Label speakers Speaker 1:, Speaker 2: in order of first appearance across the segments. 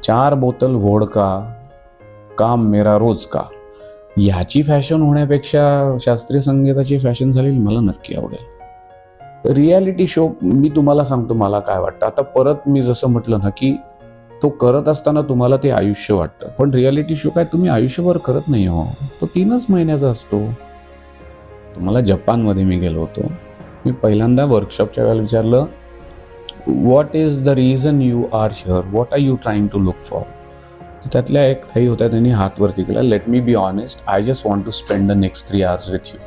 Speaker 1: 4 बोतल वोडका काम मेरा रोज का, ह्याची फॅशन होण्यापेक्षा शास्त्रीय संगीताची फॅशन झालेली मला नक्की आवडेल. रियालिटी शो मी तुम्हाला सांगतो मला काय वाटतं. आता परत मी जसं म्हटलं ना की तो करत असताना तुम्हाला ते आयुष्य वाटतं, पण रियालिटी शो काय तुम्ही आयुष्यभर करत नाही हो, तो 3च महिन्याचा असतो. तुम्हाला जपानमध्ये मी गेलो होतो, मी पहिल्यांदा वर्कशॉपच्या वेळेला विचारलं, what is the reason you are here, what are you trying to look for. त्यातल्या एक ताई होत्या, त्यांनी हात वरती केला, let me be honest, I just want to spend the next 3 hours with you.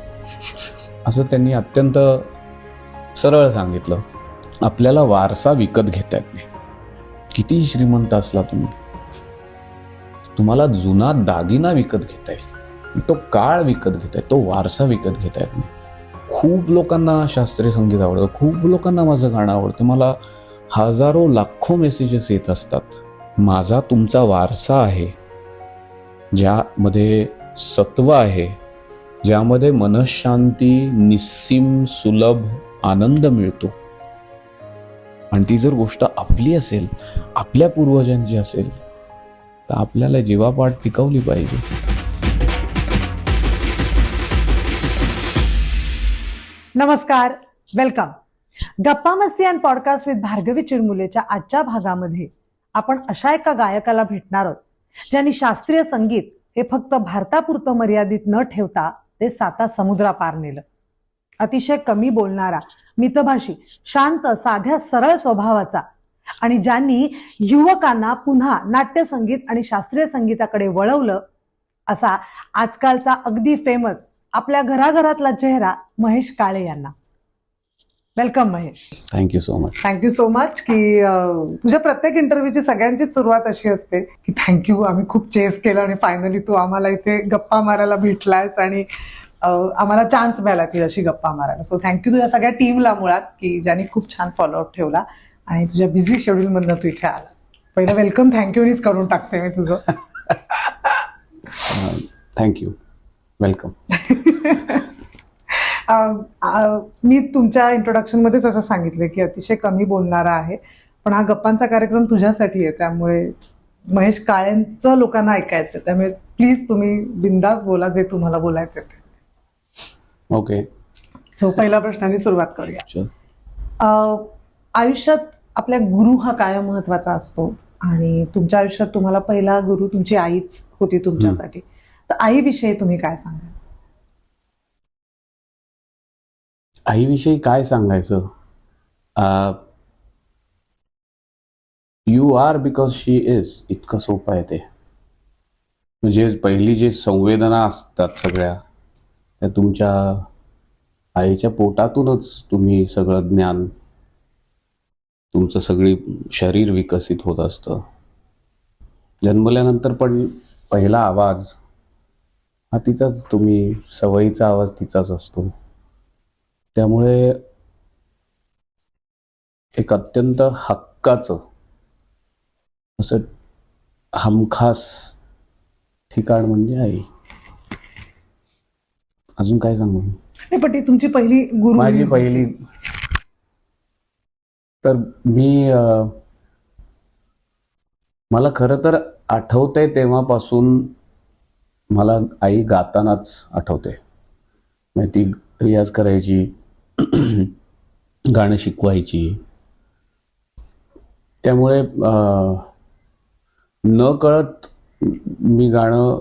Speaker 1: असं त्यांनी अत्यंत सरळ सांगितलं. आपल्याला वारसा विकत घेता येत नाही. कितीही श्रीमंत असला तुम्ही, तुम्हाला जुना दागिना विकत घेताय, तो काळ विकत घेताय, तो वारसा विकत घेता येत नाही. खूप लोकांना शास्त्रीय संगीत आवडतं, खूप लोकांना माझं गाणं आवडतं. मला हजारो लाखो मेसेजेस येत असतात. माझा तुमचा वारसा आहे, ज्यामध्ये सत्व आहे, ज्यामध्ये मनशांती, निस्सीम सुलभ आनंद मिळतो. आणि ती जर गोष्ट आपली असेल, आपल्या पूर्वजांची असेल, तर आपल्याला जीवापाड टिकवली पाहिजे.
Speaker 2: नमस्कार, वेलकम. गप्पा मस्ती अँड पॉडकास्ट विथ भार्गवी चिरमुलेच्या आजच्या भागामध्ये आपण अशा एका गायकाला भेटणार आहोत, ज्यांनी शास्त्रीय संगीत हे फक्त भारतापुरतं मर्यादित न ठेवता ते 7 समुद्रापार नेलं. अतिशय कमी बोलणारा, मितभाषी, शांत, साध्या, सरळ स्वभावाचा आणि ज्यांनी युवकांना पुन्हा नाट्यसंगीत आणि शास्त्रीय संगीताकडे वळवलं, असा आजकालचा अगदी फेमस आपल्या घराघरातला चेहरा महेश काळे यांना. Welcome Mahesh.
Speaker 1: Thank you so much.
Speaker 2: Thank you so much की तुझ्या प्रत्येक इंटरव्ह्यूची सगळ्यांचीच सुरुवात अशी असते की थँक्यू, आम्ही खूप चेस केलं आणि फायनली तू आम्हाला इथे गप्पा मारायला भेटलायस आणि आम्हाला चान्स मिळाला ती अशी गप्पा मारायला. सो थँक्यू तुझ्या सगळ्या टीमला मुळात, की ज्यांनी खूप छान फॉलोअप ठेवला आणि तुझ्या बिझी शेड्यूलमधनं तू इथे आला. पहिलं वेलकम थँक्यूनीच करून टाकते मी तुझं.
Speaker 1: Thank you, welcome.
Speaker 2: मी तुमच्या इंट्रोडक्शनमध्येच असं सांगितलं की अतिशय कमी बोलणारा आहे, पण हा गप्पांचा कार्यक्रम तुझ्यासाठी आहे, त्यामुळे महेश काळेंचं लोकांना ऐकायचं, त्यामुळे प्लीज तुम्ही बिंदास बोला जे तुम्हाला बोलायचं ते.
Speaker 1: ओके.
Speaker 2: सो पहिल्या प्रश्नाने सुरुवात करूया.
Speaker 1: Sure.
Speaker 2: आयुष्यात आपल्या गुरु हा कायम महत्वाचा असतो आणि तुमच्या आयुष्यात तुम्हाला पहिला गुरु तुमची आईच होती तुमच्यासाठी. तर आईविषयी तुम्ही काय सांगाल?
Speaker 1: आईविषयी काय सांगायचं? You are because she is, इतकं सोपं आहे ते. म्हणजे पहिली जे संवेदना असतात सगळ्या, त्या तुमच्या आईच्या पोटातूनच तुम्ही सगळं ज्ञान, तुमचं सगळी शरीर विकसित होत असतं. जन्मल्यानंतर पण पहिला आवाज हा तिचाच, तुम्ही सवयीचा आवाज तिचाच असतो. त्यामुळे एक अत्यंत हक्काचं असं हमखास ठिकाण म्हणजे आई. अजून काय सांगू?
Speaker 2: पण ती तुमची पहिली गुरु,
Speaker 1: माझी पहिली, तर मी मला खरं तर आठवतंय तेव्हापासून मला आई गातानाच आठवते. म्हणजे ती रियाज करायची, गाणं शिकवायची. त्यामुळे न कळत मी गाणं,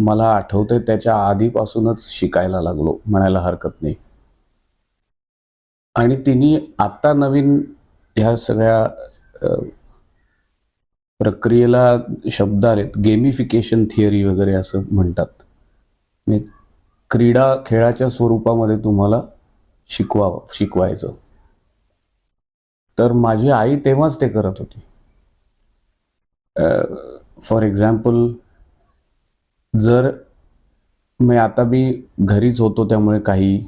Speaker 1: मला आठवतंय त्याच्या आधीपासूनच शिकायला लागलो म्हणायला हरकत नाही. आणि तिने आता नवीन ह्या सगळ्या प्रक्रियेला शब्द आलेत, गेमिफिकेशन थिअरी वगैरे असं म्हणतात. क्रीडा खेळाच्या स्वरूपामध्ये तुम्हाला शिकवायचं. तर माझी आई तेव्हाच ते करत होती. फॉर एक्झाम्पल, जर मी घरीच होतो, त्यामुळे काही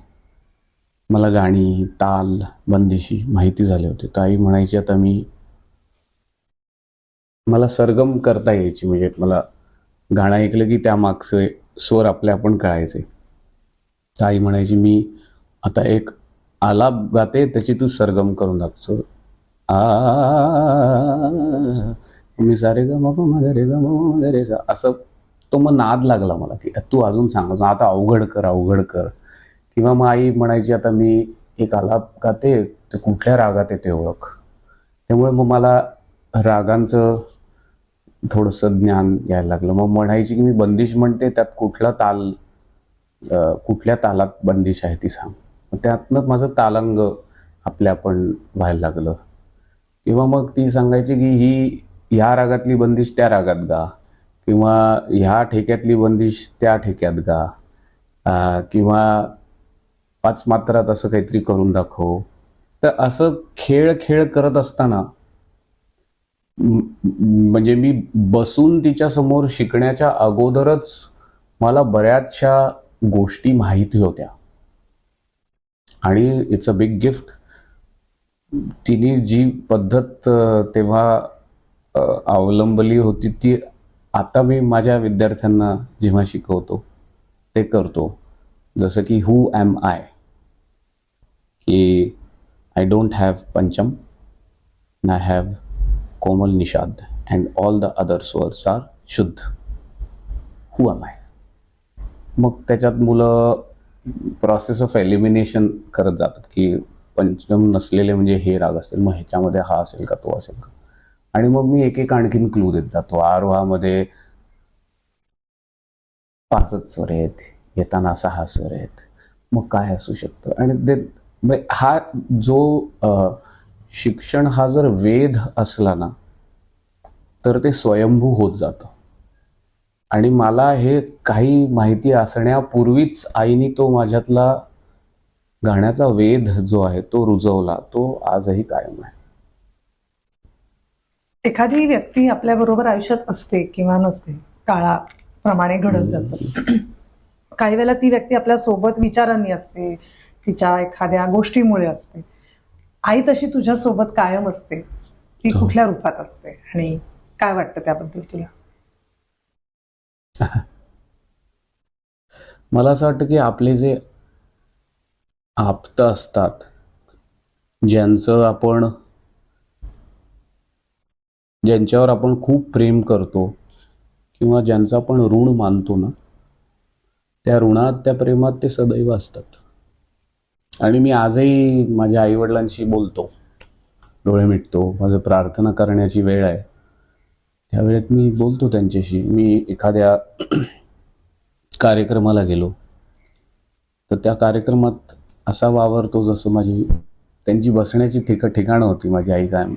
Speaker 1: मला गाणी, ताल, बंदिशी माहिती झाले होते, तर आई म्हणायची, आता मला सरगम करता यायची, म्हणजे मला गाणं ऐकलं की त्या मागचे स्वर आपण कळायचे. तर आई म्हणायची, मी आता एक आलाप गाते, त्याची तू सरगम करून दाखव. आ मी सारे ग म ग रे ग म ग रे सा असं तो मग नाद लागला मला की तू अजून सांग आता अवघड कर अवघड कर. किंवा मग आई म्हणायची आता मी एक आलाप गाते ते कुठल्या रागात आहे ते ओळख. त्यामुळे मग मला रागांचं थोडंसं ज्ञान यायला लागलं. मग म्हणायची की मी बंदिश म्हणते त्यात कुठला ताल कुठल्या तालात बंदिश आहे ती सांग. मग त्यातनं माझं तालांग आपल्या आपण व्हायला लागलं. किंवा मग ती सांगायची की ही ह्या रागातली बंदिश त्या रागात गा किंवा ह्या ठेक्यातली बंदिश त्या ठेक्यात गा किंवा 5 मात्रात असं काहीतरी करून दाखव. तर असं खेळ खेळ करत असताना म्हणजे मी बसून तिच्या समोर शिकण्याच्या अगोदरच मला बऱ्याचशा गोष्टी माहिती होत्या. आणि इट्स अ बिग गिफ्ट. तिने जी पद्धत तेव्हा अवलंबली होती ती आता मी माझ्या विद्यार्थ्यांना जेव्हा शिकवतो ते करतो. जसं की हू ॲम आय, की I don't have Pancham and I have Komal Nishad and all the other swars are शुद्ध. Who am I? मग त्याच्यात मुलं प्रोसेस ऑफ एलिमिनेशन करत जातात की पंचम नसलेले म्हणजे हे राग असतील, मग ह्याच्यामध्ये हा असेल का तो असेल का. आणि मग मी एक एक आणखीन क्लू देत जातो. आरोहामध्ये 5च स्वर आहेत, येताना 6 स्वर आहेत, मग काय असू शकतं. आणि ते हा जो शिक्षण हा जर वेध असला ना तर ते स्वयंभू होत जातं. आणि मला हे काही माहिती असण्यापूर्वीच आईनी तो माझ्यातला गाण्याचा वेध जो आहे तो रुजवला, तो आजही कायम आहे.
Speaker 2: एखादी व्यक्ती आपल्या बरोबर आयुष्यात असते किंवा नसते, काळाप्रमाणे घडत जातं. काही वेळेला ती व्यक्ती आपल्या सोबत विचारांनी असते, तिच्या एखाद्या गोष्टीमुळे असते. आई तशी तुझ्या सोबत कायम असते, ती
Speaker 1: हो.
Speaker 2: कुठल्या रूपात असते आणि काय वाटतं त्याबद्दल तुला?
Speaker 1: मला असं वाटतं की आपले जे आप्त असतात, ज्यांच्यावर आपण खूप प्रेम करतो किंवा ज्यांचं आपण ऋण मानतो ना, त्या ऋणात त्या प्रेमात ते सदैव असतात. आणि मी आजही माझ्या आईवडिलांशी बोलतो, डोळे मिटतो, माझं प्रार्थना करण्याची वेळ आहे त्यावेळेत मी बोलतो त्यांच्याशी. मी एखाद्या कार्यक्रमाला गेलो तर त्या कार्यक्रमात असा वावरतो जसं त्यांची बसण्याची ठिकाणं होती. माझी आई कायम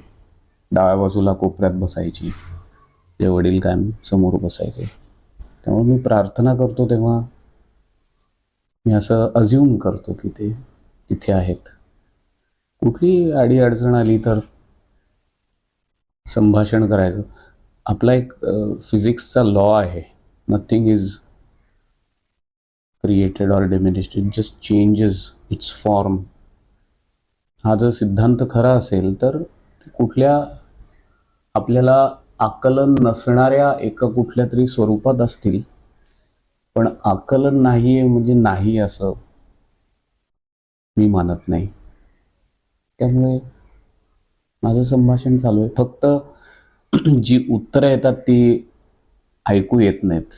Speaker 1: डाव्या बाजूला कोपऱ्यात बसायची, ते वडील कायम समोर बसायचे. त्यामुळे मी प्रार्थना करतो तेव्हा मी असं अज्युम करतो की ते तिथे आहेत. कुठली अडीअडचण आली तर संभाषण करायचं. आपला एक फिजिक्सचा लॉ आहे, nothing is created or diminished, it just changes it's form. हा जर सिद्धांत खरा असेल तर कुठल्या आपल्याला आकलन नसणाऱ्या एका कुठल्या तरी स्वरूपात असतील, पण आकलन नाही आहे म्हणजे नाही असं मी मानत नाही. त्यामुळे माझं संभाषण चालू आहे. फक्त जी उत्तरं येतात ती ऐकू येत नाहीत,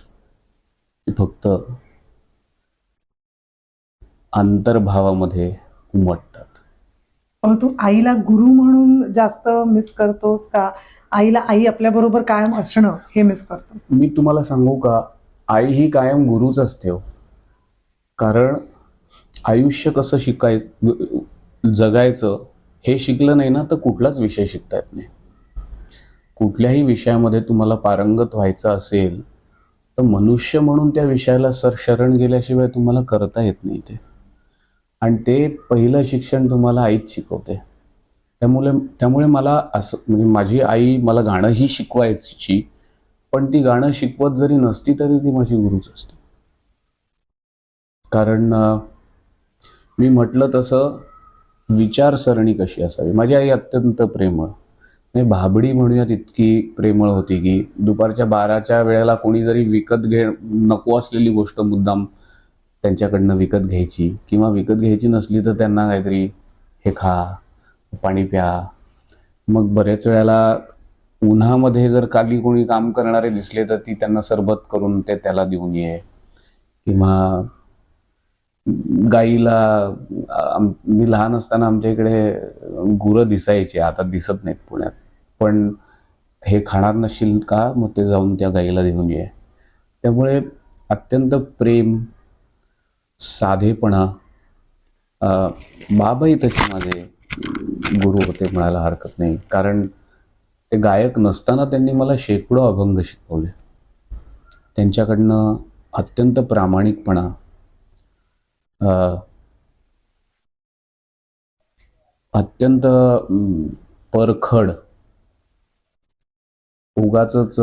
Speaker 1: ती फक्त अंतर्भावामध्ये उमटतात.
Speaker 2: पण तू आईला गुरु म्हणून जास्त मिस करतोस का आईला आई आपल्या बरोबर कायम असणं हे मिस करतोस?
Speaker 1: मी तुम्हाला सांगू का, आई ही कायम गुरुच असते हो. कारण आयुष्य कसं जगायचं हे शिकलं नाही ना तर कुठलाच विषय शिकता येत नाही. कुठल्याही विषयामध्ये तुम्हाला पारंगत व्हायचं असेल तर मनुष्य म्हणून त्या विषयाला शरण गेल्याशिवाय तुम्हाला करता येत नाही ते. आणि ते पहिलं शिक्षण तुम्हाला आईच शिकवते. त्यामुळे मला असं म्हणजे माझी आई मला गाणंही शिकवायची, पण ती गाणं शिकवत जरी नसती तरी ती माझी गुरुच असते. कारण मी म्हटलं तसं विचारसरणी कशी असावी. माझी आई अत्यंत प्रेमळ, म्हणजे भाबडी म्हणूयात इतकी प्रेमळ होती की दुपारच्या 12च्या वेळेला कोणी जरी नको असलेली गोष्ट मुद्दाम त्यांच्याकडनं विकत घ्यायची किंवा विकत घ्यायची नसली तर त्यांना काहीतरी हे खा, पाणी प्या. मग बऱ्याच वेळेला उन्हामध्ये जर खाली कोणी काम करणारे दिसले तर ती त्यांना सरबत करून ते त्याला देऊन ये, किंवा गाईला मी लहान असताना आमच्या इकडे गुरं दिसायची, आता दिसत नाहीत पुण्यात, पण हे खाणार नसशील का, मग ते जाऊन त्या गाईला देऊन ये. त्यामुळे अत्यंत प्रेम, साधेपणा. बाबाही तसे माझे गुरु होते म्हणायला हरकत नाही, कारण ते गायक नसताना त्यांनी मला शेकडो अभंग शिकवले. त्यांच्याकडनं अत्यंत प्रामाणिकपणा, अत्यंत परखड, उगाचच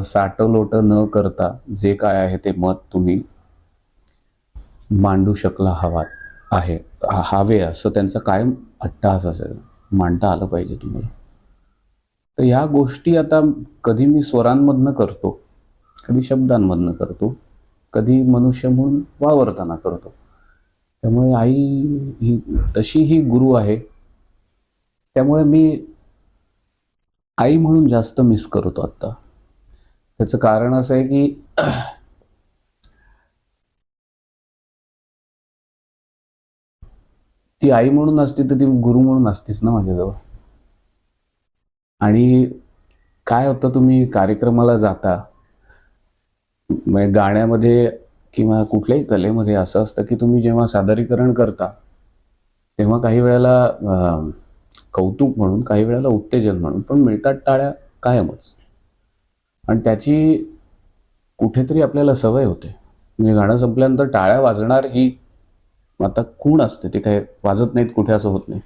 Speaker 1: साटलोट न करता जे काय आहे ते मत तुम्ही मांडू शकला हवे असं त्यांचा कायम अट्टहास असेल. मांडता आलं पाहिजे तुम्हाला. तर ह्या गोष्टी आता कधी मी स्वरांमधनं करतो, कधी शब्दांमधनं करतो, कधी मनुष्य म्हणून वावरताना करतो. त्यामुळे आई ही तशी ही गुरु आहे. त्यामुळे मी आई म्हणून जास्त मिस करतो आत्ता. त्याचं कारण असं आहे की ती आई म्हणून असती तर ती गुरु म्हणून असतीच ना माझ्याजवळ. आणि काय होतं, तुम्ही कार्यक्रमाला जाता, म्हणजे गाण्यामध्ये किंवा कुठल्याही कलेमध्ये असं असतं की तुम्ही जेव्हा सादरीकरण करता तेव्हा काही वेळेला कौतुक म्हणून, काही वेळेला उत्तेजन म्हणून, पण मिळतात टाळ्या कायमच. आणि त्याची कुठेतरी आपल्याला सवय होते. म्हणजे गाणं संपल्यानंतर टाळ्या वाजणार ही आता खूण असते, ते काय वाजत नाहीत कुठे असं होत नाही.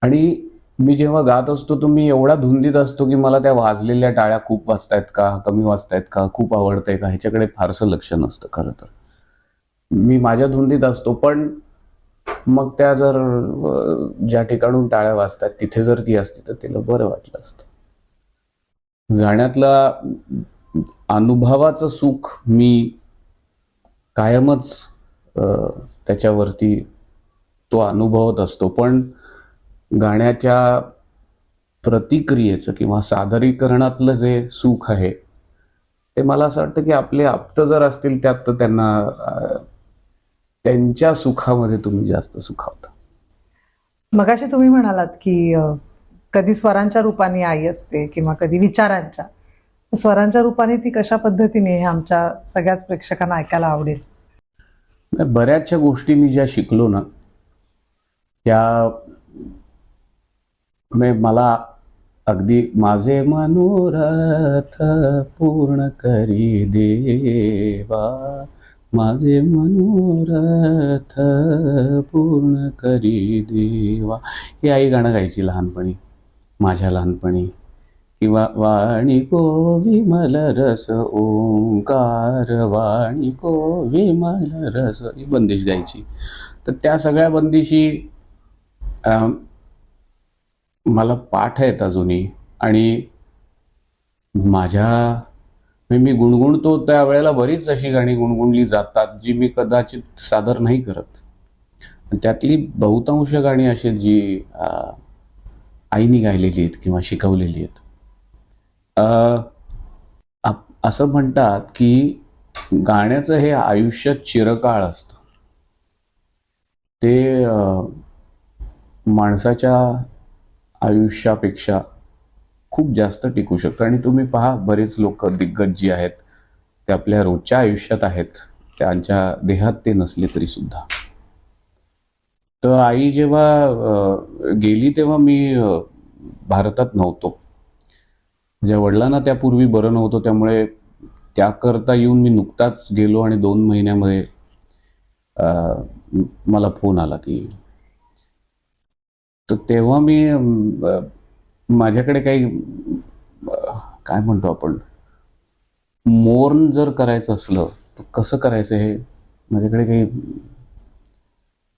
Speaker 1: आणि मी जेव्हा गात असतो तर मी एवढा धुंदीत असतो की मला त्या वाजलेल्या टाळ्या खूप वाजतायत का, कमी वाजतायत का, खूप आवडतंय का, ह्याच्याकडे फारसं लक्ष नसतं. खरं तर मी माझ्या धुंदीत असतो, पण मग त्या जर ज्या ठिकाणून टाळ्या वाजतात तिथे जर ती असती तर तिला बरं वाटलं असतं. गाण्यातला अनुभवाचं सुख मी कायमच त्याच्यावरती तो अनुभवत असतो. पण गाण्याच्या प्रतिक्रियेचं किंवा सादरीकरणातलं जे सुख आहे ते मला असं वाटतं की आपले आप्त जर असतील त्यात, तर त्यांना त्यांच्या सुखामध्ये तुम्ही जास्त सुखावता.
Speaker 2: मगाशी तुम्ही म्हणालात की कधी स्वरांच्या रूपाने आई असते किंवा कधी विचारांच्या. स्वरांच्या रूपाने ती कशा पद्धतीने हे आमच्या सगळ्याच प्रेक्षकांना ऐकायला आवडेल.
Speaker 1: बऱ्याचशा गोष्टी मी ज्या शिकलो ना त्या मला अगदी माझे मनोरथ पूर्ण करी देवा, माझे मनोरथ पूर्ण करी देवा, ही आई गाणं गायची लहानपणी, माझ्या लहानपणी. किंवा वाणी को विमल रस ओंकार, वाणी को विमल रस, ही बंदिश गायची. तर त्या सगळ्या बंदिशी मला पाठ आहेत अजूनही. आणि मी गुणगुणतो त्यावेळेला बरीच अशी गाणी गुणगुणली जातात जी मी कदाचित सादर नाही करत. त्यातली बहुतांश गाणी अशी आहेत जी आईनी गायलेली आहेत किंवा शिकवलेली आहेत. असं म्हणतात की गाण्याचं हे आयुष्य चिरकाळ असतं. ते माणसाच्या आयुष्यापेक्षा खूप जास्त टिकू शकतं. आणि तुम्ही पहा, बरेच लोक दिग्गज जी आहेत ते आपल्या रोजच्या आयुष्यात आहेत, त्यांच्या देहात ते नसले तरी सुद्धा. तर आई जेव्हा गेली तेव्हा मी भारतात नव्हतो. म्हणजे वडिलांना त्यापूर्वी बरं नव्हतं, त्यामुळे त्याकरता येऊन मी नुकताच गेलो आणि 2 महिन्यामध्ये मला फोन आला की. तर तेव्हा मी माझ्याकडे काही काय म्हणतो आपण, मोर्न जर करायचं असलं तर कसं करायचं हे माझ्याकडे काही,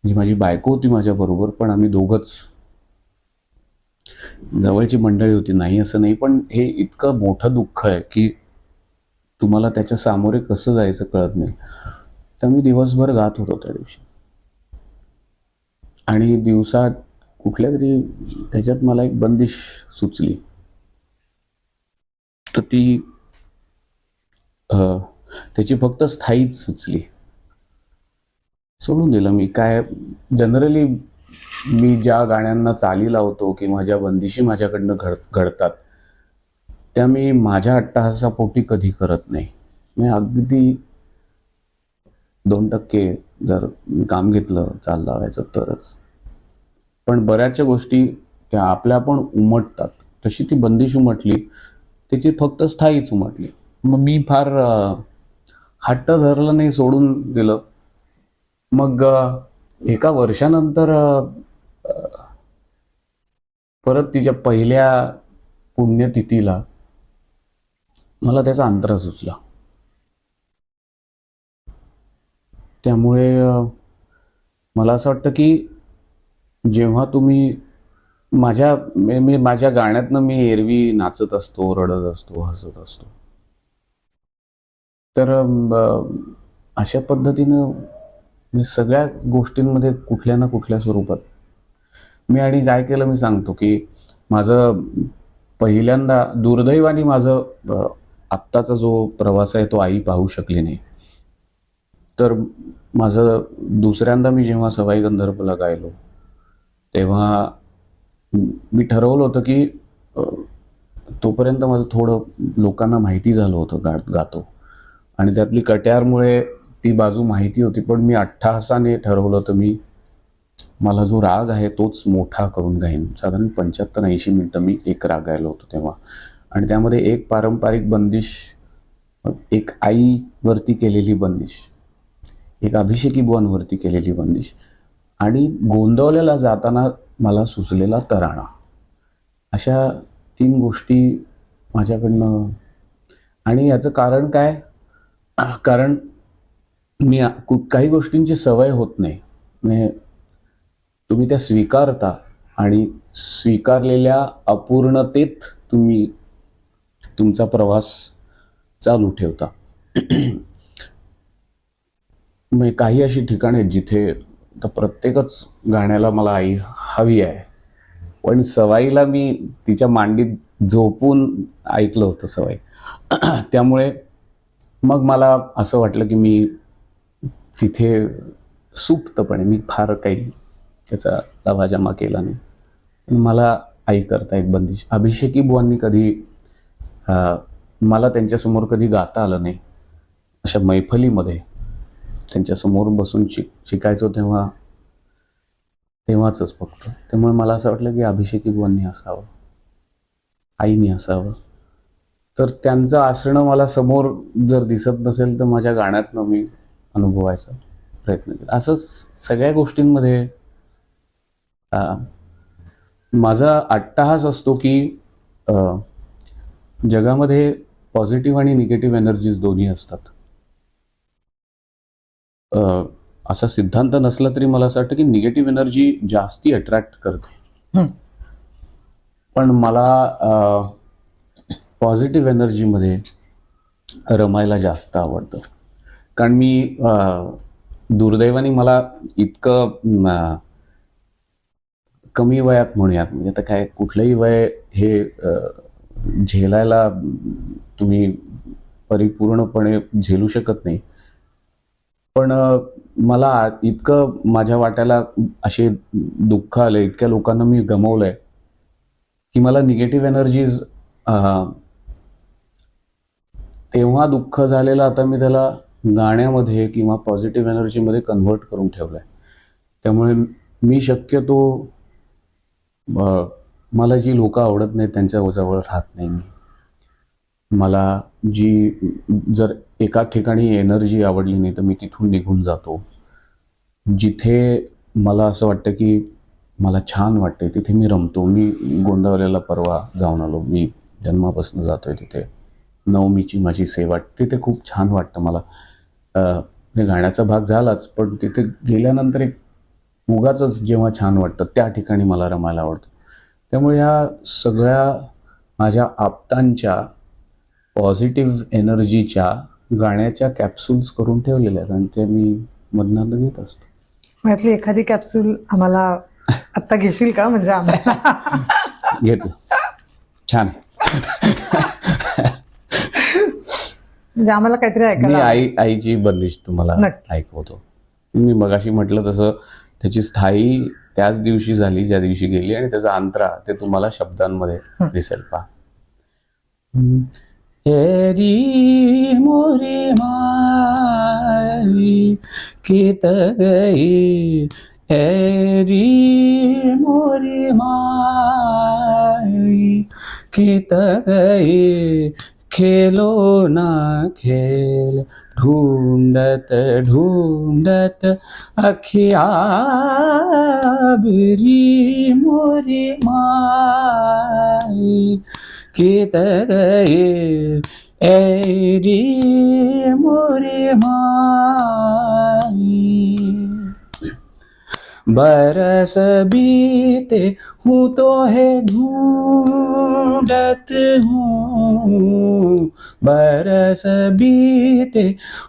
Speaker 1: म्हणजे माझी बायको होती माझ्याबरोबर, पण आम्ही दोघंच, जवळची मंडळी होती, नाही असं नाही. पण हे इतकं मोठं दुःख आहे की तुम्हाला त्याच्या सामोरे कसं जायचं कळत नाही. तर मी दिवसभर गात होतो त्या दिवशी. आणि दिवसात कुठल्या तरी ह्याच्यात मला एक बंदिश सुचली तर ती त्याची फक्त स्थायीच सुचली. सोडून दिलं मी. काय जनरली मी ज्या गाण्यांना चाली लावतो किंवा ज्या बंदिशी माझ्याकडनं घडतात त्या मी माझ्या अट्टहासापोटी कधी करत नाही. मी अगदी 2% जर काम घेतलं चाल लावायचं तरच. पण बऱ्याचशा गोष्टी त्या आपल्या पण उमटतात. तशी ती बंदिश उमटली, त्याची फक्त स्थायीच उमटली. मग मी फार हट्ट धरलं नाही, सोडून दिलं. मग एका वर्षानंतर परत तिच्या पहिल्या पुण्यतिथीला मला त्याचा अंतरा सुचला. त्यामुळे मला असं वाटतं की जेव्हा तुम्ही माझ्या गाण्यातनं मी एरवी नाचत असतो, रडत असतो, हसत असतो. तर अशा पद्धतीनं मी सगळ्या गोष्टींमध्ये कुठल्या ना कुठल्या स्वरूपात आणि काय केलं मी सांगतो की माझं पहिल्यांदा दुर्दैवाने माझं आत्ताचा जो प्रवास आहे तो आई पाहू शकली नाही. तर माझं दुसऱ्यांदा मी जेव्हा सवाई गंधर्वला गायलो तेव्हा मी ठरवलं होतं की तोपर्यंत माझं थोडं लोकांना माहिती झालं होतं गातो आणि त्यातली कट्यारमुळे ती बाजू माहिती होती. पण मी अट्टहासाने ठरवलं होतं मला जो राग आहे तोच मोठा करून गाईन. साधारण 75-80 मिनिटं मी एक राग गायलो होतो तेव्हा. आणि त्यामध्ये एक पारंपरिक बंदिश, एक आईवरती केलेली बंदिश, एक अभिषेकी बुवांवरती केलेली बंदिश आणि गोंदवलेला जाताना मला सुचलेला तराणा. अशा 3 गोष्टी माझ्याकडनं. आणि याचं कारण काय? कारण मी काही गोष्टींची सवय होत नाही. म्हणजे तुम्ही त्या स्वीकारता आणि स्वीकारलेल्या अपूर्णतेत तुम्ही तुमचा प्रवास चालू ठेवता. म्हणजे काही अशी ठिकाणे आहेत जिथे तर प्रत्येकच गाण्याला मला आई हवी आहे, पण सवाईला मी तिच्या मांडीत झोपून ऐकलं होतं सवाई. त्यामुळे मग मला असं वाटलं की मी तिथे सुप्तपणे, मी फार काही त्याचा लवाजमा केला नाही, मला आई करता एक बंदिश. अभिषेकी बुवांनी कधी मला त्यांच्यासमोर कधी गाता आलं नाही. अशा मैफलीमध्ये त्यांच्यासमोर बसून शिकायचो तेव्हाच फक्त. त्यामुळे मला असं वाटलं की अभिषेकी बुवांनी असावं, आईनी असावं. तर त्यांचं असणं मला समोर जर दिसत नसेल तर माझ्या गाण्यातनं मी अनुभवायचा प्रयत्न केला. असं सगळ्या गोष्टींमध्ये माझा अट्टहास असतो की जगामध्ये पॉझिटिव्ह आणि निगेटिव्ह एनर्जीज दोन्ही असतात. असा सिद्धांत नसला तरी मला असं वाटतं की निगेटिव्ह एनर्जी जास्ती अट्रॅक्ट करते. पण मला पॉझिटिव्ह एनर्जीमध्ये रमायला जास्त आवडतं. कारण मी दुर्दैवाने मला इतकं कमी वयात म्हणूयात, म्हणजे आता काय कुठलंही वय हे झेलायला तुम्ही परिपूर्णपणे झेलू शकत नाही. पण मला इतकं माझ्या वाट्याला असे दुःख आले, इतक्या लोकांना मी गमावलंय की मला निगेटिव्ह एनर्जीज तेव्हा दुःख झालेलं आता मी त्याला गाण्यामध्ये किंवा पॉझिटिव्ह एनर्जीमध्ये कन्व्हर्ट करून ठेवलंय. त्यामुळे मी शक्यतो मला जी लोक आवडत नाहीत त्यांच्या जवळ राहत नाही. मला जर एका ठिकाणी एनर्जी आवडली नाही तर मी तिथून निघून जातो. जिथे मला असं वाटतं की मला छान वाटते तिथे मी रमतो. मी गोंदावलेला परवा जाऊन आलो. मी जन्मापासून जातोय तिथे. नवमीची माझी सेवा, तिथे खूप छान वाटतं मला. गाण्याचा भाग झालाच, पण तिथे गेल्यानंतर एक उगाच जेव्हा छान वाटतं त्या ठिकाणी मला रमायला आवडतं. त्यामुळे ह्या सगळ्या माझ्या आप्तांच्या पॉझिटिव्ह एनर्जीच्या गाण्याच्या कॅप्सूल्स करून ठेवलेल्या आहेत आणि ते मी मधनं घेत असतो.
Speaker 2: यातली एखादी कॅप्सूल आम्हाला आत्ता घेशील का? म्हणजे आम्हाला
Speaker 1: घेतलं. छान.
Speaker 2: म्हणजे आम्हाला काहीतरी
Speaker 1: मी
Speaker 2: ऐकायला
Speaker 1: आईची बंदिश तुम्हाला
Speaker 2: नक्की.
Speaker 1: ऐकवतो. मी मगाशी म्हटलं तसं त्याची स्थायी त्याच दिवशी झाली ज्या दिवशी गेली, आणि त्याचा अंतरा ते तुम्हाला शब्दांमध्ये दिसेल. पहा. हेरी मोरी माई कित गई, हेरी मोरी माई कित गई, खेलो ना खेल ढूंढत ढूंढत अखिया बिरी मोरी माई कित गई, एरी मोरी माई. बरस बीते हूँ तो है ढूंढत हूँ, बरस बीते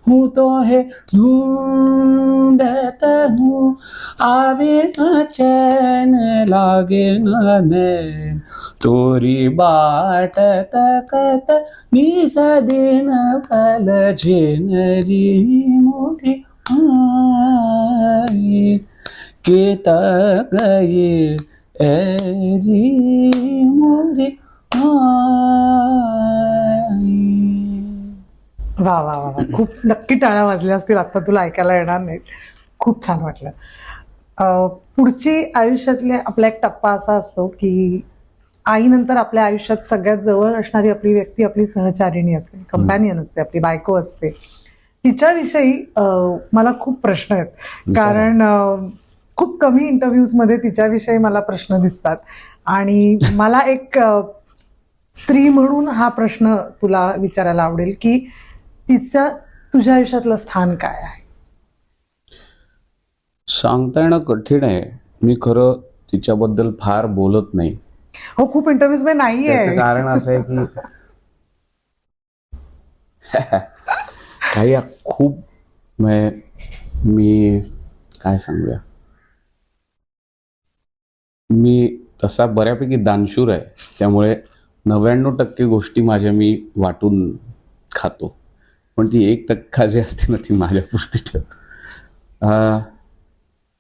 Speaker 1: हूँ तो है ढूंढत हूँ, आवे न चैन लागे न नैन, तोरी बाट तकत निस दिन पल झेनरी मोरी आई कित गई, एरी मोरी आई.
Speaker 2: वा वा वा वा. खूप नक्की टाळ्या वाजल्या असतील, आता तुला ऐकायला येणार नाही. खूप छान वाटलं. पुढची आयुष्यातले आपला एक टप्पा असा असतो की आईनंतर आपल्या आयुष्यात सगळ्यात जवळ असणारी आपली व्यक्ती आपली सहचारिणी असते, कंपॅनियन असते, आपली बायको असते. तिच्याविषयी मला खूप प्रश्न आहेत, कारण खूप कमी इंटरव्ह्यूज मध्ये तिच्याविषयी मला प्रश्न दिसतात, आणि मला एक स्त्री म्हणून हा प्रश्न तुला विचारायला आवडेल की तिचं तुझ्या आयुष्यातलं स्थान काय आहे?
Speaker 1: सांगता येणं कठीण आहे. मी खरं तिच्याबद्दल फार बोलत नाही.
Speaker 2: हो, खूप इंटरव्ह्यूज मध्ये नाहीये.
Speaker 1: त्याचं कारण असं आहे की काही खूप मी काय सांगूया, मी तसा बऱ्यापैकी दानशूर आहे, त्यामुळे 99% गोष्टी माझ्या मी वाटून खातो, पण ती 1% जी असते ना ती माझ्यापुरती ठेवतो.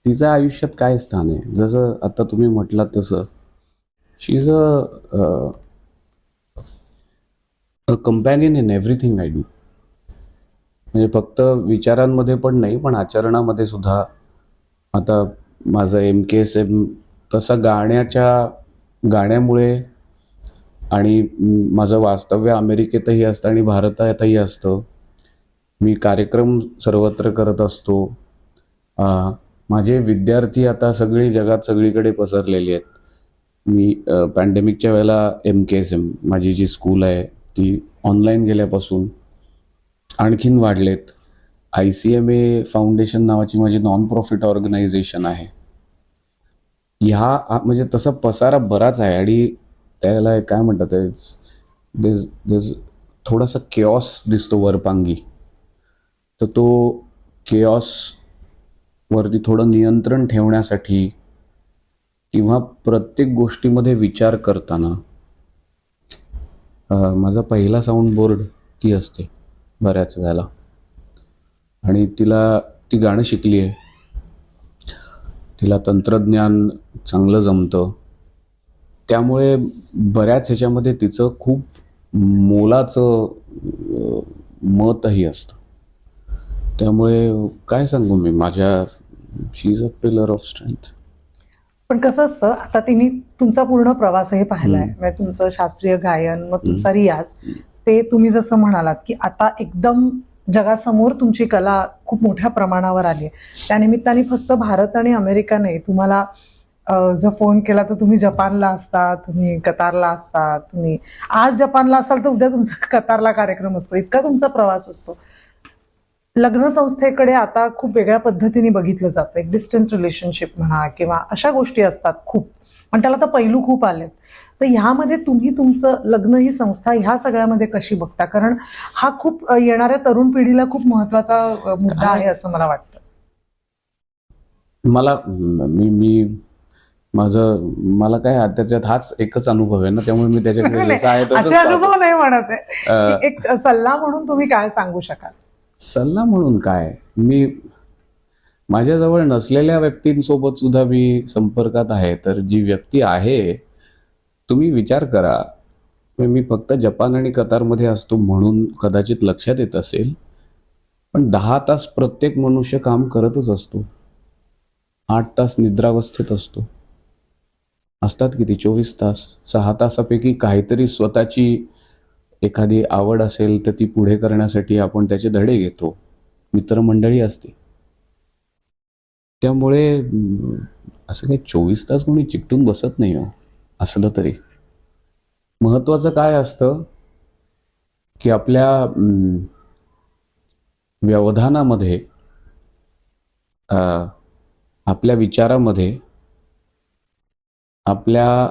Speaker 1: तिचं आयुष्यात काय स्थान आहे, जसं आता तुम्ही म्हटलात तसं she is a companion in everything I do. म्हणजे फक्त विचारांमध्ये पण नाही, पण आचरणामध्ये सुद्धा. आता माझं MKSM तसा गाण्यामुळे, आणि माझं वास्तव्य अमेरिकेतही असतं आणि भारतातही असतं. मी कार्यक्रम सर्वत्र करत असतो. माझे विद्यार्थी आता जगात सगळीकडे पसरलेले आहेत. मी पॅन्डेमिकच्या वेळेला MKSM माझी जी स्कूल आहे ती ऑनलाईन गेल्यापासून आणखीन वाढलेत. ICMA फाउंडेशन नावाची माझी नॉन प्रॉफिट ऑर्गनायझेशन आहे. म्हणजे तसा पसारा बराच आहे, आणि त्याला काय म्हणतात, थोडासा केऑस दिसतो वरपांगी. तर तो केऑस वरती थोडं नियंत्रण ठेवण्यासाठी किंवा प्रत्येक गोष्टीमध्ये विचार करताना माझा पहिला साऊंड बोर्ड ती असते बऱ्याच वेळेला, आणि ती गाणं शिकली आहे. तिला तंत्रज्ञान चांगलं जमतं, त्यामुळे बऱ्याच ह्याच्यामध्ये तिचं खूप मोलाचं मतही असतं. त्यामुळे काय सांगू मी, she is a pillar of strength.
Speaker 2: पण कसं असतं, आता तिने तुमचा पूर्ण प्रवासही पाहिलाय, म्हणजे तुमचं शास्त्रीय गायन, मग तुमचा रियाज, ते तुम्ही जसं म्हणालात की आता एकदम जगासमोर तुमची कला खूप मोठ्या प्रमाणावर आली आहे. त्यानिमित्ताने फक्त भारत आणि अमेरिका नाही, तुम्हाला जर फोन केला तर तुम्ही जपानला असता, तुम्ही कतारला असता, तुम्ही आज जपानला असाल तर उद्या तुमचा कतारला कार्यक्रम असतो, इतका तुमचा प्रवास असतो. लग्न संस्थेकडे आता खूप वेगळ्या पद्धतीने बघितलं जातं, एक डिस्टन्स रिलेशनशिप म्हणा किंवा अशा गोष्टी असतात खूप, पण त्याला तर पैलू खूप आलेत. तर ह्यामध्ये तुम्ही तुमचं लग्न ही संस्था ह्या सगळ्यामध्ये कशी बघता? कारण हा खूप येणाऱ्या तरुण पिढीला खूप महत्वाचा मुद्दा आहे असं मला वाटतं.
Speaker 1: मी मला काय त्याच्यात हाच एकच अनुभव आहे ना, त्यामुळे मी त्याच्याकडे जसं आहे तसंच
Speaker 2: असे अनुभव
Speaker 1: पाहतो.
Speaker 2: नाही म्हणत आहे. एक सल्ला म्हणून तुम्ही काय सांगू शकाल?
Speaker 1: सल्ला म्हणून काय, मी माझ्याजवळ नसलेल्या व्यक्तींसोबत सुद्धा मी संपर्कात आहे. तर जी व्यक्ती आहे, तुम्ही विचार करा, मी फक्त जपान आणि कतारमध्ये असतो म्हणून कदाचित लक्षात येत असेल, पण 10 तास प्रत्येक मनुष्य काम करतच असतो. 8 तास निद्रावस्थेत असतो. असतात किती? 24 तास. 6 तासापैकी काहीतरी स्वतःची एखादी आवड असेल तर ती पुढे करण्यासाठी आपण त्याचे धडे घेतो. मित्रमंडळी असते. त्यामुळे असं काही 24 तास कोणी चिकटून बसत नाही हो, असलं तरी. महत्वाचं काय असतं की आपल्या व्यवधानामध्ये, आपल्या विचारामध्ये, आपल्या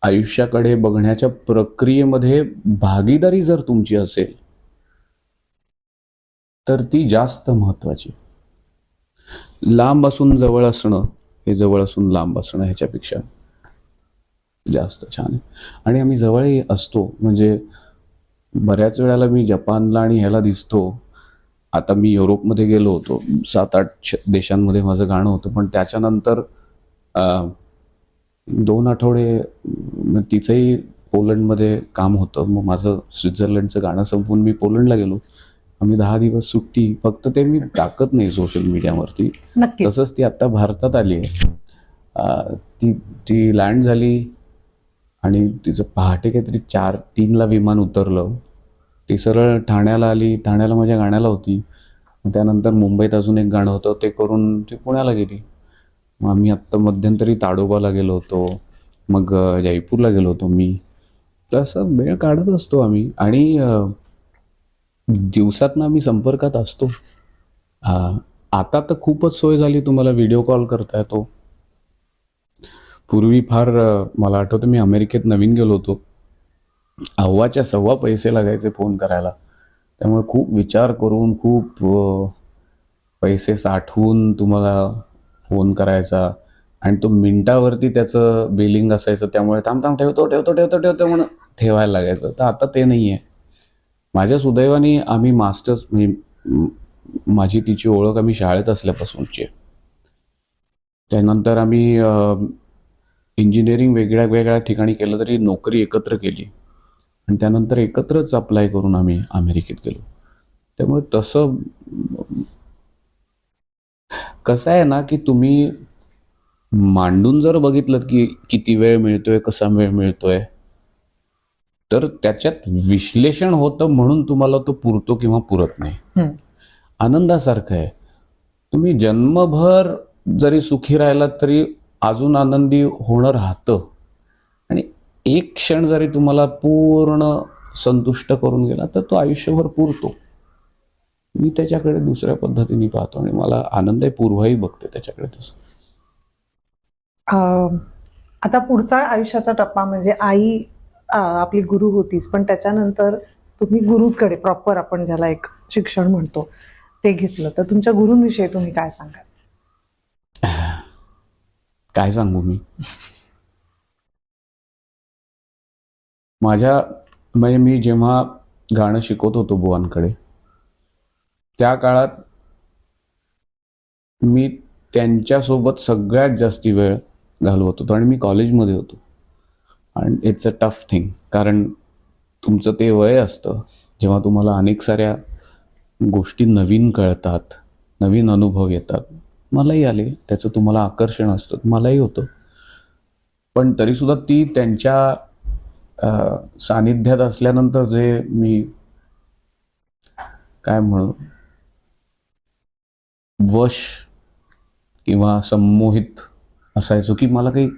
Speaker 1: आयुष्याकडे बघण्याच्या प्रक्रियेमध्ये भागीदारी जर तुमची असेल तर ती जास्त महत्वाची. लांब असून जवळ असणं हे जवळ असून लांब असणं ह्याच्यापेक्षा जास्त छान आहे. आणि आम्ही जवळही असतो, म्हणजे बऱ्याच वेळेला मी जपानला आणि ह्याला दिसतो. आता मी युरोपमध्ये गेलो होतो, 7-8 देशांमध्ये माझं गाणं होतं, पण त्याच्यानंतर 2 आठवडे तिचंही पोलंडमध्ये काम होतं. मग माझं स्वित्झर्लंडचं गाणं संपवून मी पोलंडला गेलो. आम्ही 10 दिवस सुट्टी, फक्त ते मी टाकत नाही सोशल मीडियावरती.
Speaker 2: नक्की.
Speaker 1: तसंच ती आत्ता भारतात आली आहे. ती लँड झाली आणि तिचं पहाटे काहीतरी 4-3ला विमान उतरलं. ती सरळ ठाण्याला आली. ठाण्याला माझ्या गाण्याला होती. त्यानंतर मुंबईत अजून एक गाणं होतं, ते करून ती पुण्याला गेली. मग आम्ही आत्ता मध्यंतरी ताडोबाला गेलो होतो, मग जयपूरला गेलो होतो मी. तसं वेळ काढत असतो आम्ही आणि दिवसातनं आम्ही संपर्कात असतो. आता तर खूपच सोय झाली, तुम्हाला व्हिडिओ कॉल करता येतो. पूर्वी फार मला आठवतं, मी अमेरिकेत नवीन गेलो होतो, 1.25 पैसे लागायचे फोन करायला. त्यामुळे खूप विचार करून, खूप पैसे साठवून तुम्हाला फोन करायचा आणि तो मिनिटावरती त्याचं बिलिंग असायचं. त्यामुळे थांब ठेवतो म्हणून ठेवायला लागायचं. तर आता ते नाही आहे. माझ्या सुदैवाने आम्ही मास्टर्स, माझी तिची ओळख आम्ही शाळेत असल्यापासूनची. त्यानंतर आम्ही इंजिनिअरिंग वेगळ्या वेगळ्या ठिकाणी केलं, तरी नोकरी एकत्र केली आणि त्यानंतर एकत्रच अप्लाय करून आम्ही अमेरिकेत गेलो. त्यामुळे तसं कसं आहे ना, की तुम्ही मांडून जर बघितलं की किती वेळ मिळतोय, कसा वेळ मिळतोय, तर त्याच्यात विश्लेषण होतं म्हणून तुम्हाला तो पुरतो किंवा पुरत नाही. आनंदासारखं आहे. तुम्ही जन्मभर जरी सुखी राहिलात तरी अजून आनंदी होणं राहतं आणि एक क्षण जरी तुम्हाला पूर्ण संतुष्ट करून गेला तर तो आयुष्यभर पुरतो. मी त्याच्याकडे दुसऱ्या पद्धतीने पाहतो आणि मला आनंद आहे. पूर्वही बघते त्याच्याकडे तसं.
Speaker 2: आता पुढचा आयुष्याचा टप्पा म्हणजे आई आपली गुरु होतीच, पण त्याच्यानंतर तुम्ही गुरुकडे प्रॉपर, आपण ज्याला एक शिक्षण म्हणतो, ते घेतलं. तर तुमच्या गुरूंविषयी तुम्ही काय सांगाल?
Speaker 1: काय सांगू मी? म्हणजे मी जेव्हा गाणं शिकवत होतो बुवांकडे, त्या काळात मी त्यांच्यासोबत सगळ्यात जास्ती वेळ घालवत होतो आणि मी कॉलेजमध्ये होतो. आणि इट्स अ टफ थिंग, कारण तुमचं ते वय असतं जेव्हा तुम्हाला अनेक साऱ्या गोष्टी नवीन कळतात, नवीन अनुभव येतात. मलाही आले, त्याचं तुम्हाला आकर्षण असतं, मलाही होतं. पण तरीसुद्धा ती त्यांच्या सानिध्यात असल्यानंतर जे मी काय म्हणू, वश किंवा संमोहित असायचो की मला काही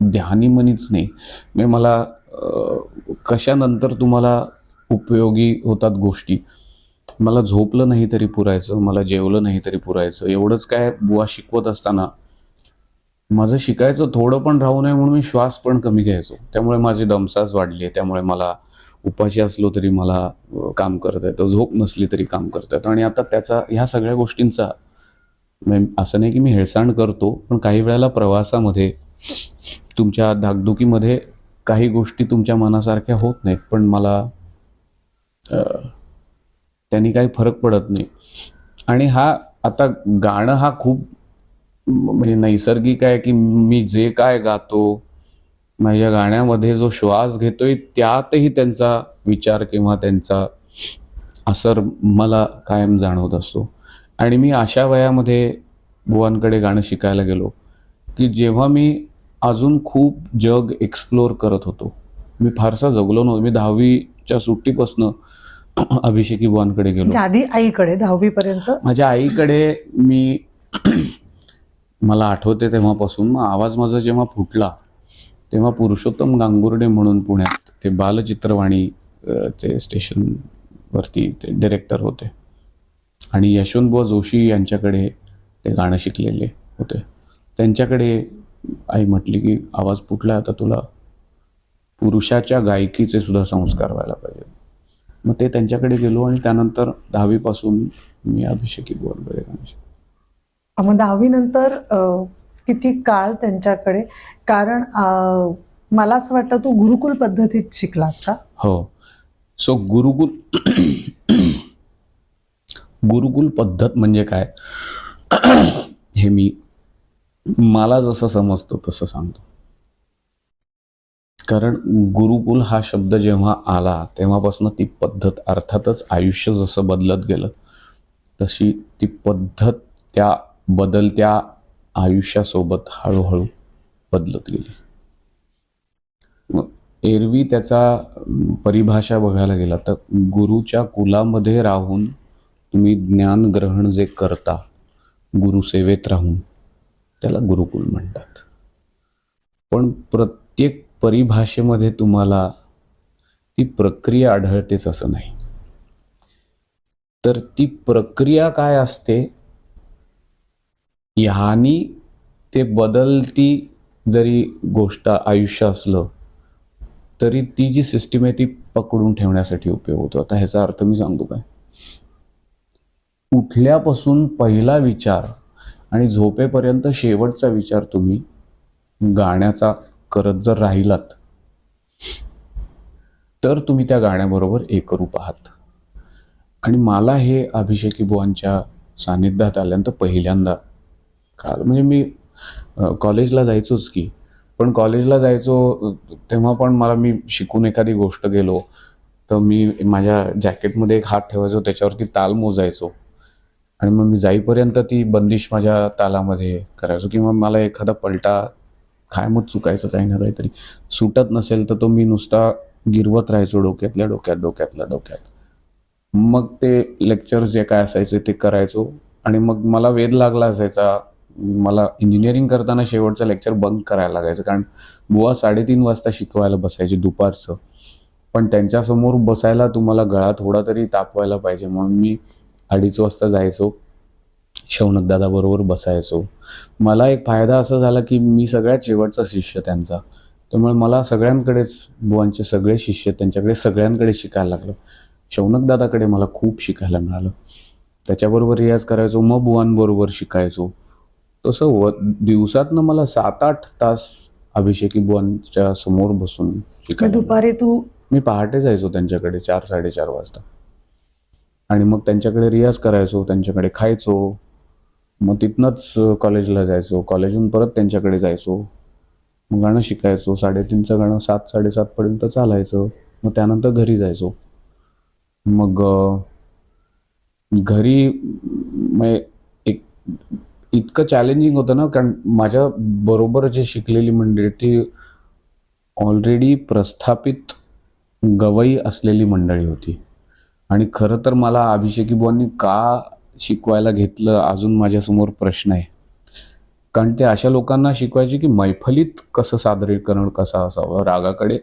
Speaker 1: ध्यानीमनीच नाही. म्हणजे मला कशानंतर तुम्हाला उपयोगी होतात गोष्टी. मला झोपलं नाही तरी पुरायचं, मला जेवलं नाही तरी पुरायचं. एवढंच काय, बुवा शिकवत असताना माझं शिकायचं थोडं पण राहू नये म्हणून मी श्वास पण कमी घ्यायचो. त्यामुळे माझी दमसास वाढली. त्यामुळे मला उपाशी असलो तरी मला काम करता येतं, झोप नसली तरी काम करता येतं. आणि आता ह्या सगळ्या गोष्टींचा असं नाही की मी हेळसांड करतो, पण काही वेळेला प्रवासामध्ये तुमच्या धाकधुकीमध्ये काही गोष्टी तुमच्या मनासारख्या होत नाहीत, पण मला त्यांनी काही फरक पडत नाही. आणि हा आता गाणं हा खूप म्हणजे नैसर्गिक आहे की मी जे काय गातो, माझ्या गाण्यामध्ये जो श्वास घेतोय त्यातही त्यांचा विचार किंवा त्यांचा असर मला कायम जाणवत असतो. आणि मी अशा वयामध्ये बुवांकडे गाणं शिकायला गेलो की जेव्हा मी अजून खूप जग एक्सप्लोअर करत होतो. मी फारसा जगलो नव्हतो. मी 10वीच्या सुट्टीपासनं अभिषेकी बुवांकडे गेलो.
Speaker 2: म्हणजे आधी आईकडे 10वी पर्यंत.
Speaker 1: माझ्या आईकडे मी मला आठवते तेव्हापासून. मग आवाज माझा जेव्हा फुटला तेव्हा पुरुषोत्तम गांगुर्डे म्हणून पुण्यात ते बालचित्रवाणी चे स्टेशनवरती ते डिरेक्टर होते आणि यशवंतबुवा जोशी यांच्याकडे ते गाणं शिकलेले होते. त्यांच्याकडे आई म्हटली की आवाज फुटला, आता तुला पुरुषाच्या गायकीचे सुद्धा संस्कार व्हायला पाहिजे. मग ते त्यांच्याकडे गेलो आणि त्यानंतर 10वीपासून मी अभिषेकी बुवांकडे गाणं शिकलो.
Speaker 2: मग 10वी नंतर किती काळ त्यांच्याकडे, कारण मला असं वाटतं तू गुरुकुल पद्धतीत शिकलास का?
Speaker 1: हो. सो गुरुकुल पद्धत म्हणजे काय हे मी मला जसं समजतं तसं सांगतो. कारण गुरुकुल हा शब्द जेव्हा आला तेव्हापासून ती पद्धत, अर्थातच आयुष्य जसं बदलत गेलं तशी ती पद्धत त्या बदलत्या आयुष्यासोबत हळूहळू बदलत गेली. मग एरवी त्याचा परिभाषा बघायला गेला तर गुरुच्या कुलामध्ये राहून तुम्ही ज्ञान ग्रहण जे करता, गुरुसेवेत राहून, त्याला गुरुकुल म्हणतात. पण प्रत्येक परिभाषेमध्ये तुम्हाला ती प्रक्रिया आढळतेच असं नाही. तर ती प्रक्रिया काय असते ह्यानी ते बदलती जरी गोष्ट आयुष्य असलं तरी ती जी सिस्टीम आहे ती पकडून ठेवण्यासाठी उपयोग होतो. आता ह्याचा अर्थ मी सांगतो काय. उठल्यापासून पहिला विचार आणि झोपेपर्यंत शेवटचा विचार तुम्ही गाण्याचा करत जर राहिलात तर तुम्ही त्या गाण्याबरोबर एकरूप आहात. आणि मला हे अभिषेकी बुवांच्या सानिध्यात आल्यानंतर पहिल्यांदा कळालं. म्हणजे मी कॉलेजला जायचोच की, पण कॉलेजला जायचो तेव्हा पण मी शिकून एखादी गोष्ट गेलो तर मी माझ्या जॅकेटमध्ये एक हात ठेवायचो, त्याच्यावरती ताल मोजायचो आणि मग मी जाईपर्यंत ती बंदिश माझ्या तालामध्ये करायचो. किंवा मला एखादा पलटा कायमच चुकायचं, काही ना काहीतरी सुटत नसेल तर तो मी नुसता गिरवत राहायचो डोक्यातल्या डोक्यात. मग ते लेक्चर जे काय असायचे ते करायचो आणि मग मला वेध लागला असायचा. मला इंजिनिअरिंग करताना शेवटचं लेक्चर बंक करायला लागायचं, कारण बुवा 3:30 वाजता शिकवायला बसायचे दुपारचं. पण त्यांच्यासमोर बसायला तुम्हाला गळा थोडा तरी तापवायला पाहिजे, म्हणून मी 2:30 वाजता जायचो, शौनकदादा बरोबर बसायचो. मला एक फायदा असा झाला की मी सगळ्यात शेवटचा शिष्य त्यांचा, त्यामुळे मला सगळ्यांकडेच बुवांचे सगळे शिष्य त्यांच्याकडे सगळ्यांकडे शिकायला लागलो. शौनकदादाकडे मला खूप शिकायला मिळालं. त्याच्याबरोबर रियाज करायचो, मग बुवांबरोबर शिकायचो. तसं दिवसातनं मला 7-8 तास अभिषेकी बुवांच्या समोर बसून शिकायला.
Speaker 2: दुपारी तू?
Speaker 1: मी पहाटे जायचो त्यांच्याकडे 4-4:30 वाजता आणि मग त्यांच्याकडे रियाज करायचो, त्यांच्याकडे खायचो, मग तिथनंच कॉलेजला जायचो, कॉलेजहून परत त्यांच्याकडे जायचो, मग गाणं शिकायचो. 3:30चं गाणं 7-7:30 पर्यंत चालायचं. मग त्यानंतर घरी जायचो. मग घरी एक इतकं चॅलेंजिंग होतं ना, कारण माझ्या बरोबर जे शिकलेली मंडळी ती ऑलरेडी प्रस्थापित गवई असलेली मंडळी होती. आणि खरं तर मला अभिषेकी बुवांनी का शिकवायला घेतलं अजून माझ्यासमोर प्रश्न आहे. कारण ते अशा लोकांना शिकवायचे की मैफलीत कसं सादरीकरण कसं असावं, रागाकडे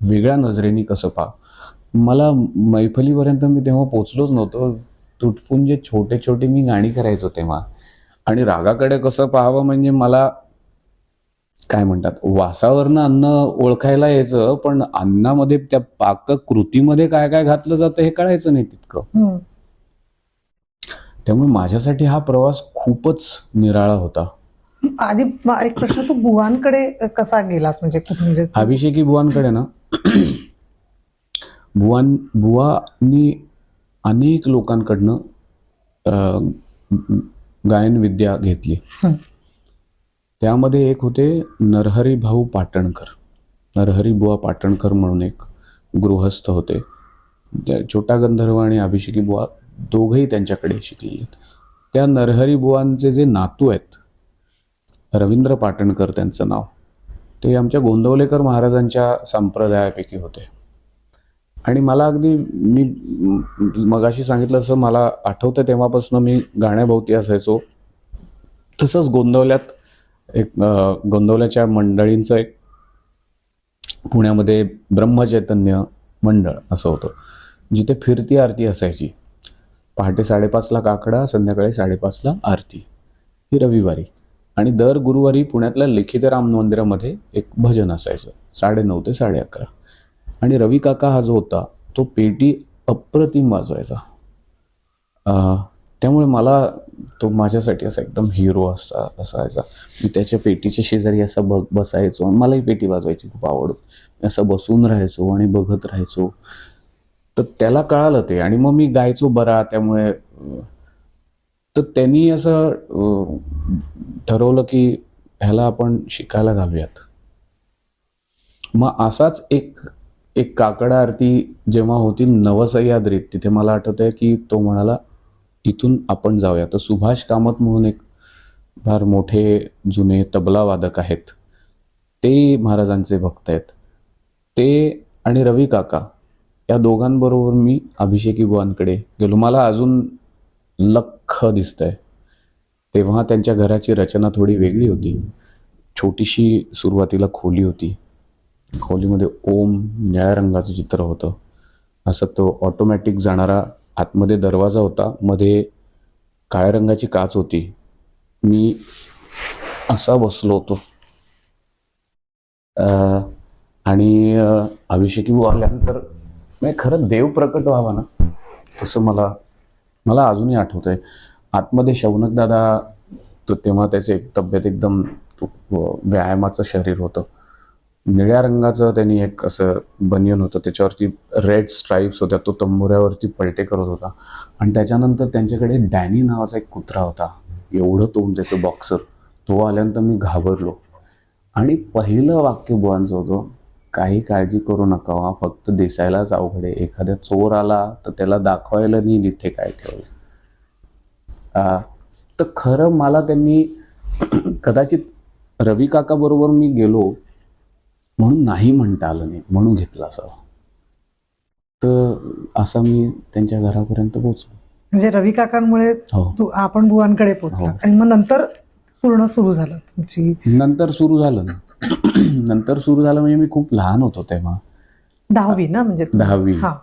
Speaker 1: वेगळ्या नजरेने कसं पहा. मला मैफलीपर्यंत मी तेव्हा पोचलोच नव्हतो. तुटपुंजे छोटे छोटे मी गाणी करायचो तेव्हा. आणि रागाकडे कसं पाहावं म्हणजे मला काय म्हणतात, वासावरनं अन्न ओळखायला यायचं, पण अन्नामध्ये त्या पाककृतीमध्ये काय काय घातलं जातं हे कळायचं नाही तितकं. त्यामुळे माझ्यासाठी हा प्रवास खूपच निराळा होता.
Speaker 2: आधी एक प्रश्न, तू बुवांकडे कसा गेलास, म्हणजे कुठे, म्हणजे
Speaker 1: अभिषेकी बुवांकडे ना बुवांनी अनेक लोकांकडनं गायन विद्या घेतली.
Speaker 2: हं.
Speaker 1: त्यामध्ये एक होते नरहरी भाऊ पाटणकर. नरहरी बुवा पाटणकर म्हणून एक गृहस्थ होते. छोटा गंधर्व आणि अभिषेकी बुवा दोघंही त्यांच्याकडे शिकलेले आहेत. त्या नरहरी बुवांचे जे नातू आहेत, रवींद्र पाटणकर त्यांचं नाव, ते आमच्या गोंदवलेकर महाराजांच्या संप्रदायापैकी होते. आणि मला अगदी, मी मगाशी सांगितलं असं, मला आठवतं तेव्हापासून मी गाण्याभोवती असायचो. तसंच गोंदवल्यात गोंदवल्याच्या मंडळींचं एक पुण्यामध्ये ब्रह्मचैतन्य मंडळ असं होतं, जिथे फिरती आरती असायची. पहाटे 5:30ला काकडा, संध्याकाळी 5:30ला आरती, ही रविवारी. आणि दर गुरुवारी पुण्यातल्या लिखितराम मंदिरामध्ये एक भजन असायचं 9:30 ते 11:30. आणि रवी काका हा जो होता तो पेटी अप्रतिम वाजवायचा. त्यामुळे मला तो माझ्यासाठी असा एकदम हिरो असायचा. मी त्याच्या पेटीच्या शेजारी असा बसायचो. मलाही पेटी वाजवायची खूप आवड. मी असं बसून राहायचो आणि बघत राहायचो. तर त्याला कळालं ते, आणि मग मी गायचो बरा. त्यामुळे तर त्यांनी असं ठरवलं की ह्याला आपण शिकायला घालूयात. मग असाच एक काकडा आरती जेव्हा होती नवसह्याद्रीत, तिथे मला आठवतंय की तो म्हणाला इथून आपण जाऊया. तर सुभाष कामत म्हणून एक फार मोठे जुने तबला वादक आहेत, ते महाराजांचे भक्त आहेत, ते आणि रवी काका या दोघांबरोबर मी अभिषेकी बुवांकडे गेलो. मला अजून लख्ख दिसतंय. तेव्हा त्यांच्या घराची रचना थोडी वेगळी होती. छोटीशी सुरुवातीला खोली होती. खोलीमध्ये ओम निळ्या रंगाचं चित्र होतं. असं तो ऑटोमॅटिक जाणारा आतमध्ये दरवाजा होता. मध्ये काळ्या रंगाची काच होती. मी असा बसलो होतो. आणि अभिषेकी बुवा आल्यानंतर म्हणजे खरं देव प्रकट व्हावा ना, तसं मला अजूनही आठवतंय. आतमध्ये शौनक दादा, तो तेव्हा त्याचे तब्येत एकदम व्यायामाचं शरीर होतं. निळ्या रंगाचं त्यांनी एक असं बनियन होतं, त्याच्यावरती रेड स्ट्राईप्स होत्या. तो तंबोऱ्यावरती पलटे करत होता. आणि त्याच्यानंतर त्यांच्याकडे डॅनी नावाचा एक कुत्रा होता, एवढं तोंड त्याचं, बॉक्सर. तो आल्यानंतर मी घाबरलो. आणि पहिलं वाक्य बुवांचं होतं, काही काळजी करू नका, हा फक्त दिसायलाच अवघड आहे. एखाद्या चोर आला तर त्याला दाखवायला नाही इथे काय ठेवलं. तर खरं मला त्यांनी कदाचित रवी काका बरोबर मी गेलो म्हणून नाही म्हणता आलं नाही, म्हणून घेतलं असावं. तर असं मी त्यांच्या घरापर्यंत पोहोचलो.
Speaker 2: म्हणजे रवी काकांमुळे
Speaker 1: हो.
Speaker 2: आपण बुवांकडे पोहोचला.
Speaker 1: हो.
Speaker 2: आणि मग नंतर पूर्ण सुरू झालं तुमची.
Speaker 1: नंतर सुरू झालं ना नंतर सुरू झालं म्हणजे मी खूप लहान होतो तेव्हा,
Speaker 2: 10वी ना, म्हणजे
Speaker 1: 10वी.
Speaker 2: हा.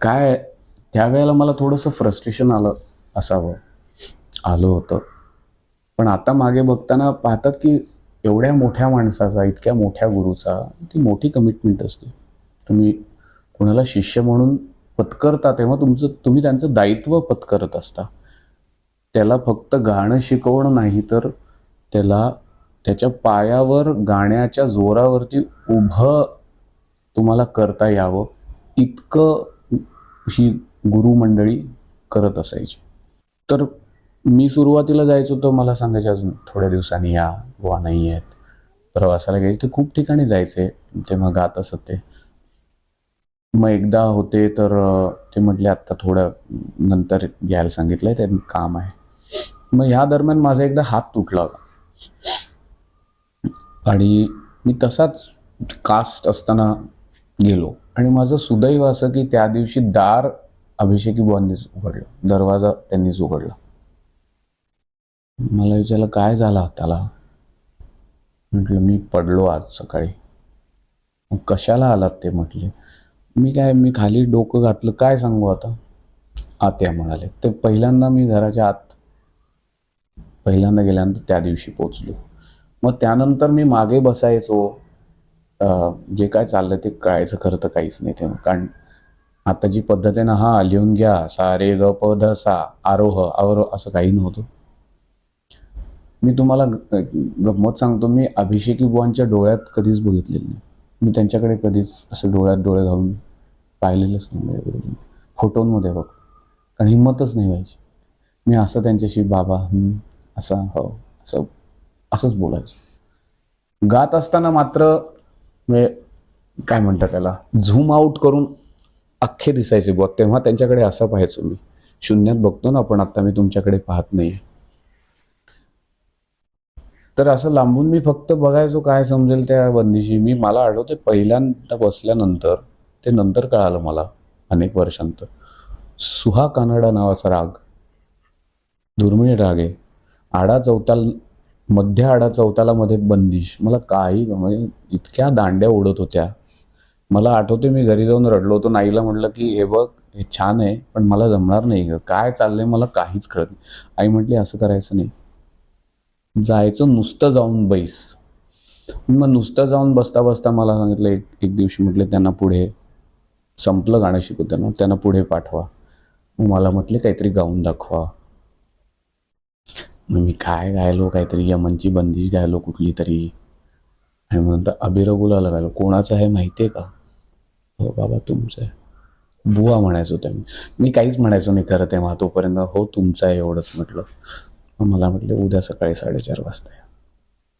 Speaker 1: काय त्यावेळेला मला थोडंसं फ्रस्ट्रेशन आलं होतं. पण आता मागे बघताना पाहतात की एवढ्या मोठ्या माणसाचा, इतक्या मोठ्या गुरुचा, ती मोठी कमिटमेंट असते. तुम्ही कोणाला शिष्य म्हणून पत्करता तेव्हा तुम्ही त्यांचं दायित्व पत्करत असता. त्याला फक्त गाणं शिकवणं नाही, तर त्याला त्याच्या पायावर गाण्याच्या जोरावरती उभं तुम्हाला करता यावं, इतकं ही गुरुमंडळी करत असायची. तर मी सुरुवातीला जायचो तर मला सांगायचे अजून थोड्या दिवसांनी या, बुवा नाही आहेत. प्रवासाला घ्यायचे, ते खूप ठिकाणी जायचे, तेव्हा गात असत ते. मग एकदा होते तर ते म्हटले आत्ता थोडं नंतर यायला सांगितलंय, ते काम आहे. मग ह्या दरम्यान माझा एकदा हात तुटला होता. आणि मी तसाच कास्ट असताना गेलो. आणि माझं सुदैव असं की त्या दिवशी दार अभिषेकी बुवांनीच उघडलं, दरवाजा त्यांनीच उघडला. मला विचारलं काय झालं हाताला. म्हटलं मी पडलो आज सकाळी. मग कशाला आलात ते म्हटले. मी खाली डोकं घातलं, काय सांगू आता. आत्या म्हणाले. ते पहिल्यांदा मी घराच्या आत गेल्यानंतर त्या दिवशी पोचलो. मग त्यानंतर मी मागे बसायचो. जे काय चाललं ते कळायचं खरं तर काहीच नाही तेव्हा, कारण आता जी पद्धत आहे ना, हा लिहून घ्या, सा रे ग प ध सा, आरोह अवरोह, असं काही नव्हतं. मी तुम्हाला गंमत सांगतो, मी अभिषेकी बुवांच्या डोळ्यात कधीच बघितलेलं नाही. मी त्यांच्याकडे कधीच असं डोळ्यात डोळे घालून पाहिलेलंच नाही माझ्याकडे. फोटोंमध्ये बघ, कारण हिंमतच नाही व्हायची. मी असं त्यांच्याशी बाबा असं हो असं असंच बोलायचं. गात असताना मात्र म्हणजे काय म्हणतात त्याला, झूम आऊट करून अख्खे दिसायचे बुवा. तेव्हा त्यांच्याकडे असं पाहायचो मी. शून्यात बघतो ना आपण, आता मी तुमच्याकडे पाहत नाही. तर असं लांबून मी फक्त बघायचो काय समजेल त्या बंदिशी. मला आठवते पहिल्यांदा बसल्यानंतर, ते नंतर कळालं मला अनेक वर्षांतर, सुहा कानडा नावाचा राग, दुर्मिळ राग आहे. आडा चौताल, मध्य आडा चौतालामध्ये बंदिश. मला काही म्हणजे इतक्या दांड्या उडत होत्या. मला आठवते मी घरी जाऊन रडलो होतो. नाईला म्हटलं की हे बघ, हे छान आहे पण मला जमणार नाही ग, काय चाललंय मला काहीच कळत नाही. आई म्हटली असं करायचं नाही, जायचं नुसतं जाऊन बैस. मग नुसतं जाऊन बसता बसता मला सांगितलं, एक दिवशी म्हटले त्यांना पुढे, संपलं गाणं शिकवताना, त्यांना पुढे पाठवा. मग मला म्हटले काहीतरी गाऊन दाखवा. मग मी काय गायलो, काहीतरी यमनची बंदिश गायलो कुठली तरी. आणि मग नंतर अभिरगुलाला गायलो. कोणाचं आहे माहिती आहे का? हो बाबा तुमचं आहे. बुवा म्हणायचो त्या मी काहीच म्हणायचो नाही खरं तेव्हा तोपर्यंत. हो तुमचं आहे एवढंच म्हटलं. मग मला म्हटले उद्या सकाळी 4:30 वाजता या.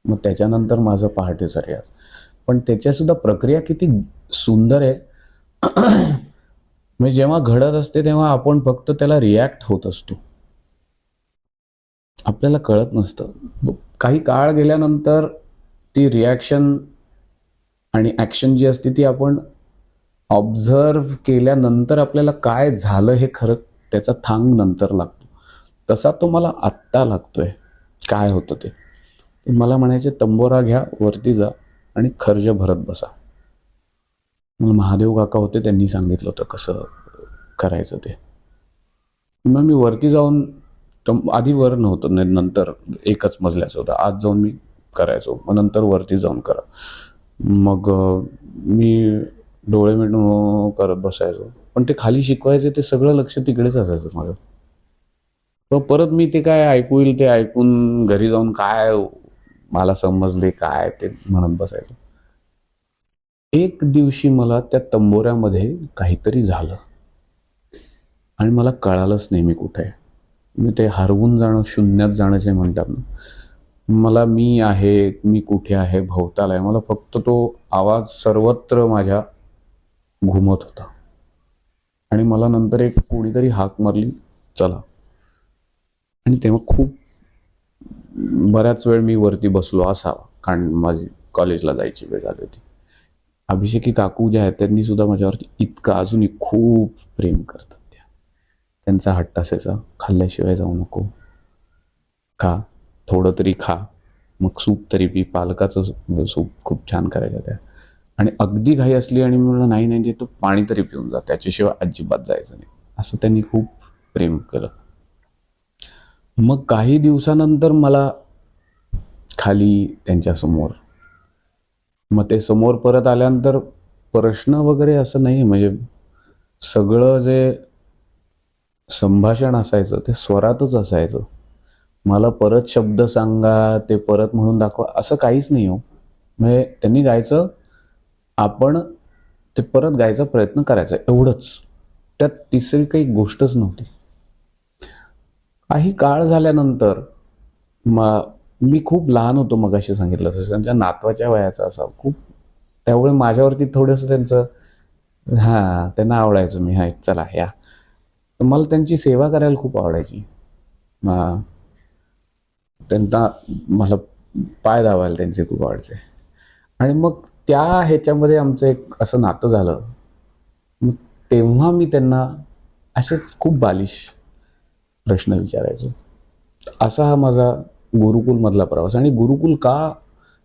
Speaker 1: मग त्याच्यानंतर माझं पहाटेचा रियाज. पण त्याच्यासुद्धा प्रक्रिया किती सुंदर आहे. म्हणजे जेव्हा घडत असते तेव्हा आपण फक्त त्याला रिॲक्ट होत असतो, आपल्याला कळत नसतं. काही काळ गेल्यानंतर ती रिॲक्शन आणि ॲक्शन जी असते ती आपण ऑब्झर्व केल्यानंतर आपल्याला काय झालं हे खरं त्याचा थांग नंतर लागतो. तसा तो मला आत्ता लागतोय. काय होतं ते मला म्हणायचे, तंबोरा घ्या, वरती जा आणि खर्ज भरत बसा. मला महादेव काका होते, त्यांनी सांगितलं होतं कसं करायचं ते. मग मी वरती जाऊन, आधी वर नव्हतं, नंतर एकच मजल्याचं होतं, आत जाऊन मी करायचो. मग नंतर वरती जाऊन करा. मग मी डोळे मिटून करत बसायचो. पण ते खाली शिकवायचे ते सगळं लक्ष तिकडेच असायचं माझं. तर परत मी ते काय ऐकू येईल ते ऐकून घरी जाऊन काय मला समजले काय ते म्हणत बसायचो. एक दिवशी मला त्या तंबोऱ्यामध्ये काहीतरी झालं आणि मला कळालंच नाही मी कुठे आहे. मी ते हरवून जाणं, शून्यात जाणं जे म्हणतात ना, मला मी आहे, मी कुठे आहे, भोवताल आहे, मला फक्त तो आवाज सर्वत्र माझ्या घुमत होता. आणि मला नंतर एक कोणीतरी हाक मारली, चला. आणि तेव्हा खूप बऱ्याच वेळ मी वरती बसलो असावा, कारण माझी कॉलेजला जायची वेळ झाली होती. अभिषेकी काकू ज्या आहेत त्यांनी सुद्धा माझ्यावरती इतकं अजूनही खूप प्रेम करतात. त्यांचा हट्ट असायचा, खाल्ल्याशिवाय जाऊ नको, खा, थोडं तरी खा, मग सूप तरी पी. पालकाचं सूप खूप छान करायचं त्या. आणि अगदी घाई असली आणि मी म्हटलं नाही नाही तो पाणी तरी पिऊन जा, त्याच्याशिवाय अजिबात जायचं नाही, असं त्यांनी खूप प्रेम केलं. मग काही दिवसानंतर मला खाली त्यांच्यासमोर, मग ते समोर परत आल्यानंतर प्रश्न वगैरे असं नाही, म्हणजे सगळं जे संभाषण असायचं ते स्वरातच असायचं. मला परत शब्द सांगा, ते परत म्हणून दाखवा, असं काहीच नाही हो. म्हणजे त्यांनी गायचं, आपण ते परत गायचा प्रयत्न करायचा, एवढंच. त्यात तिसरी काही गोष्टच नव्हती. काही काळ झाल्यानंतर मी खूप लहान होतो, मगाशी सांगितलं तसं त्यांच्या नातवाच्या वयाचा असा खूप. त्यामुळे माझ्यावरती थोडंसं त्यांचं त्यांना आवडायचं मी, चला या. तर मला त्यांची सेवा करायला खूप आवडायची. त्यांना मला पाय दाबायला त्यांचे खूप आवडायचे. आणि मग त्या ह्याच्यामध्ये आमचं एक असं नातं झालं. मग तेव्हा मी त्यांना असेच खूप बालिश प्रश्न विचारायचो. असा हा माझा गुरुकुलमधला प्रवास. आणि गुरुकुल का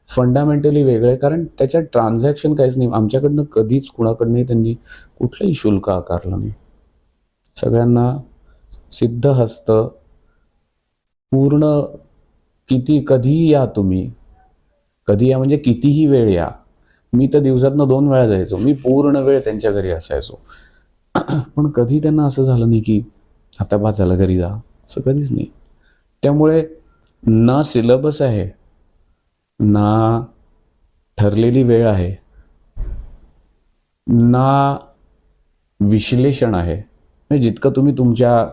Speaker 1: फंडामेंटली वेगळं आहे, कारण त्याच्यात ट्रान्झॅक्शन काहीच नाही. आमच्याकडनं कधीच कुणाकडनंही त्यांनी कुठलंही शुल्क आकारलं नाही. सगळ्यांना सिद्ध हस्त, पूर्ण, कधीही या तुम्ही, कधी या म्हणजे कितीही वेळ या. मी तर दिवसातनं 2 वेळा जायचो. मी पूर्ण वेळ त्यांच्या घरी असायचो. पण कधी त्यांना असं झालं नाही की आता बा चला घरी जा, असं कधीच नाही. त्यामुळे ना सिलेबस आहे, ना ठरलेली वेळ आहे, ना विश्लेषण आहे. म्हणजे जितकं तुम्ही तुमच्या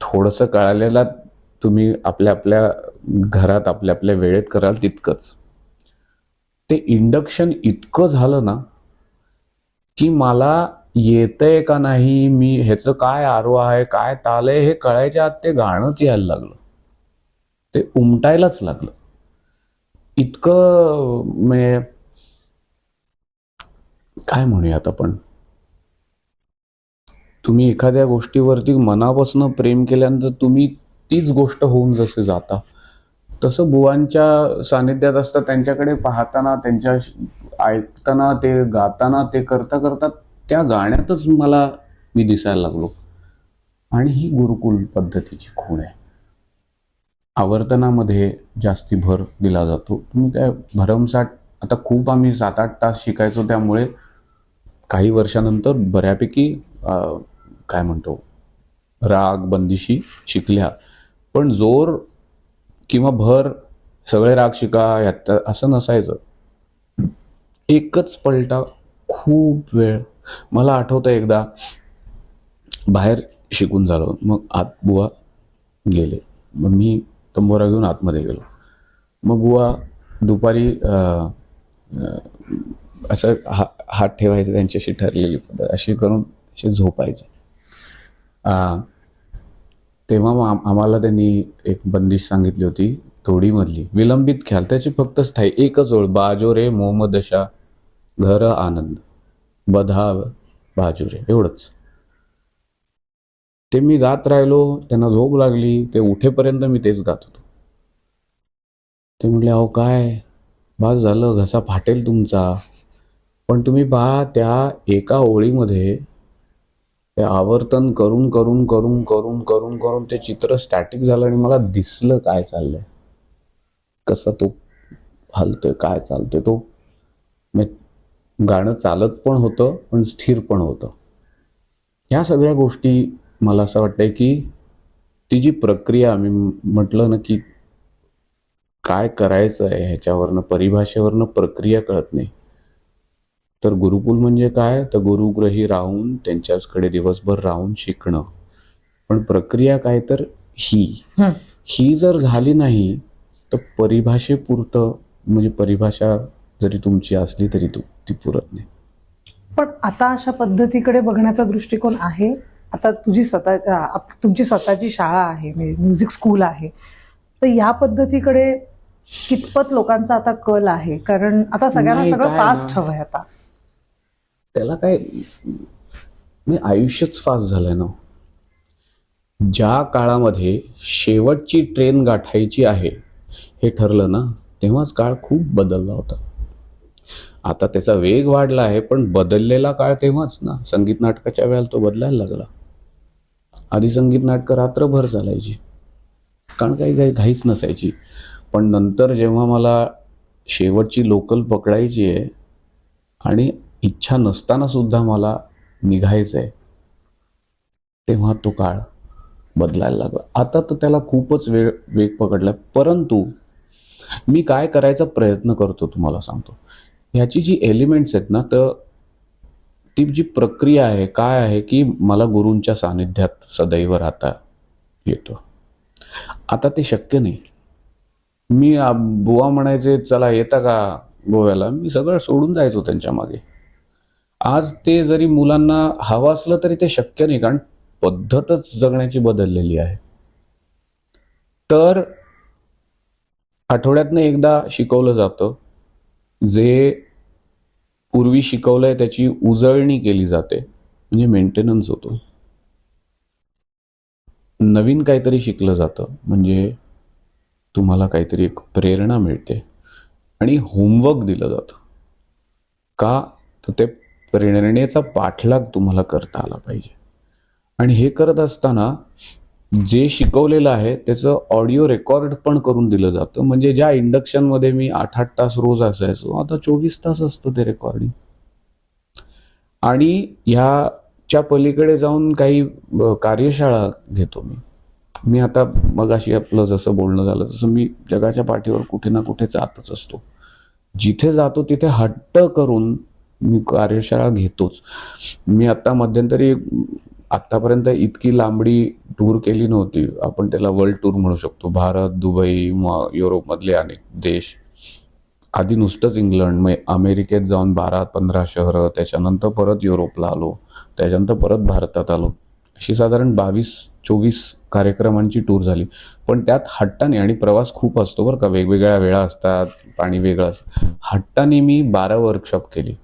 Speaker 1: थोडंसं कळालेला तुम्ही आपल्या आपल्या घरात आपल्या आपल्या वेळेत कराल तितकंच. ते इंडक्शन इतकं झालं ना की मला येतंय का नाही, मी ह्याचं काय आरो आहे, काय ताल आहे, हे कळायच्या आत ते गाणंच यायला लागलं. ते उमटायलाच लागलं. इतकं म्हणजे काय म्हणूयात आपण, तुम्ही एखाद्या गोष्टीवरती मनापासून प्रेम केल्यानंतर तुम्ही तीच गोष्ट होऊन जसे जाता, तसं बुवांच्या सानिध्यात असतं. त्यांच्याकडे पाहताना, त्यांच्या ऐकताना, ते गाताना, ते करता करता त्या गाण्यातच मी दिसायला लागलो. आणि ही गुरुकुल पद्धतीची खूण आहे. आवर्तनामध्ये जास्ती भर दिला जातो. तुम्ही काय भरमसाठ, आता खूप आम्ही 7-8 तास शिकायचो, त्यामुळे काही वर्षानंतर बऱ्यापैकी काय म्हणतो राग बंदिशी शिकल्या. पण जोर किंवा भर सगळे राग शिका यात असं नसायचं. एकच पलटा खूप वेळ. मला आठवतं एकदा बाहेर शिकून झालो, मग आत बुवा गेले, मग मी तंबोरा घेऊन आतमध्ये गेलो. मग बुवा दुपारी असं हात ठेवायचं, त्यांच्याशी ठरलेली पद्धत अशी करून असे झोपायचं. तेव्हा मग आम्हाला त्यांनी एक बंदिश सांगितली होती, थोडीमधली विलंबित ख्याल, त्याची फक्त स्थायी एकच ओळ, बाजो रे मोहम्मदशा घर आनंद बधा बाजू रे, एवढंच. ते मी गात राहिलो, त्यांना झोप लागली, ते उठेपर्यंत मी तेच गात होतो. ते म्हटले अहो काय बास झालं, घसा फाटेल तुमचा. पण तुम्ही पहा त्या एका ओळीमध्ये ते आवर्तन करून करून करून करून करून करून ते चित्र स्टॅटिक झालं आणि मला दिसलं काय चाललंय, कसा तो हलतोय, काय चालतोय. तो गाणं चालत पण होतं पण स्थिर पण होतं. ह्या सगळ्या गोष्टी मला असं वाटतंय की ती जी प्रक्रिया मी म्हटलं ना की काय करायचं आहे ह्याच्यावरनं, परिभाषेवरनं प्रक्रिया कळत नाही. तर गुरुकुल म्हणजे काय, तर गुरुग्रही राहून त्यांच्याचकडे दिवसभर राहून शिकणं. पण प्रक्रिया काय, तर ही जर झाली नाही तर परिभाषेपुरतं, म्हणजे परिभाषा जरी तुमची असली तरी ती पुरत नाही.
Speaker 2: पण आता अशा पद्धतीकडे बघण्याचा दृष्टिकोन आहे. आता तुमची स्वतःची शाळा आहे, म्युझिक स्कूल आहे, तर या पद्धतीकडे कितपत लोकांचा आता कल आहे? कारण आता सगळ्यांना
Speaker 1: नाही,
Speaker 2: सगळं
Speaker 1: काय
Speaker 2: फास्ट
Speaker 1: ना,
Speaker 2: हवंय आता.
Speaker 1: त्याला काय, आयुष्यच फास्ट झालंय ना. ज्या काळामध्ये शेवटची ट्रेन गाठायची आहे हे ठरलं ना, तेव्हाच काळ खूप बदलला होता. आता त्याचा वेग वाढला आहे, पण बदललेला काळ तेव्हाच ना. संगीत नाटकाच्या वेळेला तो बदलायला लागला. आधी संगीत नाटकं रात्रभर चालायची, कारण काही घाईच नसायची. पण नंतर जेव्हा मला शेवटची लोकल पकडायची आहे आणि इच्छा नसताना सुद्धा मला निघायचं आहे, तेव्हा तो काळ बदलायला लागला. आता तर त्याला खूपच वेग पकडला. परंतु मी काय करायचा प्रयत्न करतो तुम्हाला सांगतो. ह्याची जी एलिमेंट्स आहेत ना, तर ती जी प्रक्रिया आहे काय आहे की मला गुरूंच्या सानिध्यात सदैव राहता येतं. आता ते शक्य नाही. मी बुवा म्हणायचे चला येता का गोव्याला, मी सगळं सोडून जायचो त्यांच्या मागे. आज ते जरी मुलांना हवं असलं तरी ते शक्य नाही, कारण पद्धतच जगण्याची बदललेली आहे. तर आठवड्यातनं एकदा शिकवलं जातं, जे पूर्वी शिकवलंय त्याची उजळणी केली जाते, म्हणजे मेंटेनन्स होतो. नवीन काहीतरी शिकलं जातं, म्हणजे तुम्हाला काहीतरी एक प्रेरणा मिळते. आणि होमवर्क दिलं जातं का, तर ते प्रेरणेचा पाठलाग तुम्हाला करता आला पाहिजे. आणि हे करत असताना जे शिकवलेलं आहे त्याचं ऑडिओ रेकॉर्ड पण करून दिलं जातं. म्हणजे ज्या इंडक्शनमध्ये मी 8-8 तास रोज असायचो, आता 24 तास असतं ते रेकॉर्डिंग. आणि ह्याच्या पलीकडे जाऊन काही कार्यशाळा घेतो मी आता मगाशी आपलं जसं बोलणं झालं तसं मी जगाच्या पाठीवर कुठे ना कुठे जातच असतो. जिथे जातो तिथे हट्ट करून मी कार्यशाळा घेतोच. मी आता मध्यंतरी आतापर्यंत इतकी लांबडी टूर केली नव्हती. आपण त्याला वर्ल्ड टूर म्हणू शकतो. भारत, दुबई, युरोपमधले अनेक देश, आधी नुसतंच इंग्लंड, मग अमेरिकेत जाऊन 12-15 शहरं, त्याच्यानंतर परत युरोपला आलो, त्याच्यानंतर परत भारतात आलो. अशी साधारण 22-24 कार्यक्रमांची टूर झाली. पण त्यात हट्टाने, आणि प्रवास खूप असतो बरं का, वेगवेगळ्या वेळा असतात, पाणी वेगळं असतं, हट्टाने मी 12 वर्कशॉप केली.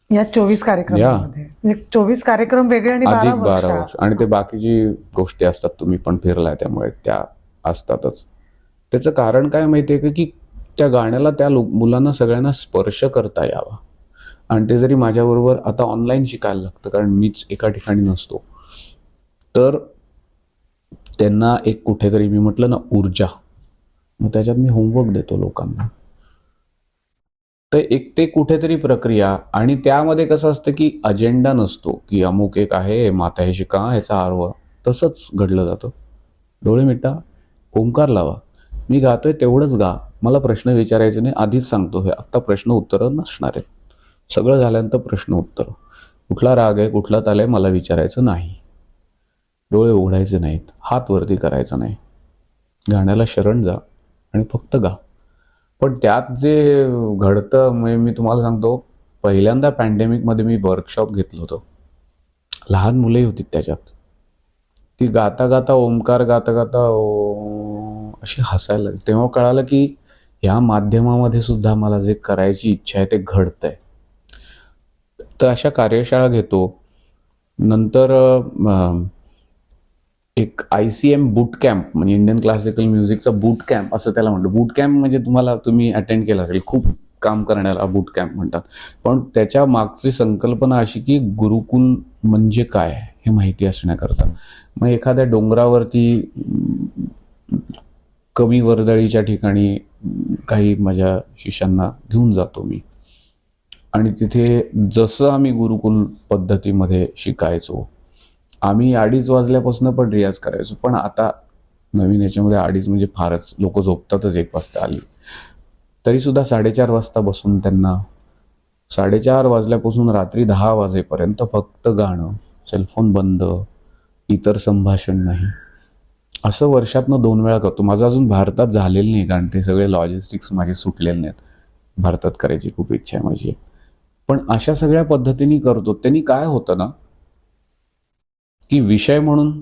Speaker 2: या 24 कार्यक्रमांमध्ये म्हणजे 24 कार्यक्रम वेगळे आणि 12
Speaker 1: अधिक 12 वर्ष. आणि ते बाकीची गोष्टी असतात, तुम्ही पण फिरलाय त्यामुळे त्या असतातच. त्याचं कारण काय माहितीये का, की त्या गाण्याला त्या मुलांना सगळ्यांना स्पर्श करता यावा. आणि ते जरी माझ्याबरोबर आता ऑनलाईन शिकायला लागतं, कारण मीच एका ठिकाणी नसतो, तर त्यांना एक कुठेतरी, मी म्हटलं ना, ऊर्जा, मग त्याच्यात मी होमवर्क देतो लोकांना. तर एक ते कुठेतरी प्रक्रिया, आणि त्यामध्ये कसं असतं की अजेंडा नसतो की अमुक एक आहे, माता हे शिका, ह्याचा आरोह. तसंच घडलं जातं. डोळे मिटा, ओंकार लावा, मी गातोय तेवढंच गा, मला प्रश्न विचारायचे नाही. आधीच सांगतो, हे आत्ता प्रश्न उत्तरं नसणार आहेत. सगळं झाल्यानंतर प्रश्न उत्तर. कुठला राग आहे, कुठला ताल आहे, मला विचारायचं नाही. डोळे उघडायचे नाहीत, हात वरती करायचा नाही, गाण्याला शरण जा आणि फक्त गा. पण त्यात जे घडतं, म्हणजे मी तुम्हाला सांगतो, पहिल्यांदा पॅन्डेमिकमध्ये मी वर्कशॉप घेतलं होतं. लहान मुलंही होती त्याच्यात. ती गाता गाता, ओंकार गाता गाता अशी हसायला लागली. तेव्हा कळालं की ह्या माध्यमामध्ये सुद्धा मला जे करायची इच्छा आहे ते घडतंय. तर अशा कार्यशाळा घेतो. नंतर एक ICM बूट कॅम्प, म्हणजे इंडियन क्लासिकल म्युझिकचा बूट कॅम्प असं त्याला म्हणतो. बूट कॅम्प म्हणजे तुम्ही अटेंड केला असेल, खूप काम करण्याला बूट कॅम्प म्हणतात. पण त्याच्या मागची संकल्पना अशी की गुरुकुल म्हणजे काय हे माहिती असण्याकरता. मग एखाद्या डोंगरावरती कमी वर्दळीच्या ठिकाणी काही माझ्या शिष्यांना घेऊन जातो मी, आणि तिथे जसं आम्ही गुरुकुल पद्धतीमध्ये शिकायचो, आम्ही 2:30 वाजल्यापासून पण रियाज करायचो. पण आता नवीन याच्यामध्ये 2:30 म्हणजे फारच, लोक झोपतातच 1 वाजता आली तरी सुद्धा 4:30 वाजता बसून त्यांना 4:30 वाजल्यापासून रात्री 10 वाजेपर्यंत फक्त गाणं, सेलफोन बंद, इतर संभाषण नाही, असं वर्षातनं 2 वेळा करतो. माझं अजून भारतात झालेलं नाही, कारण ते सगळे लॉजिस्टिक्स माझे सुटलेले नाहीत. भारतात करायची खूप इच्छा आहे माझी. पण अशा सगळ्या पद्धतीने करतो. त्यांनी काय होतं ना, की विषय म्हणून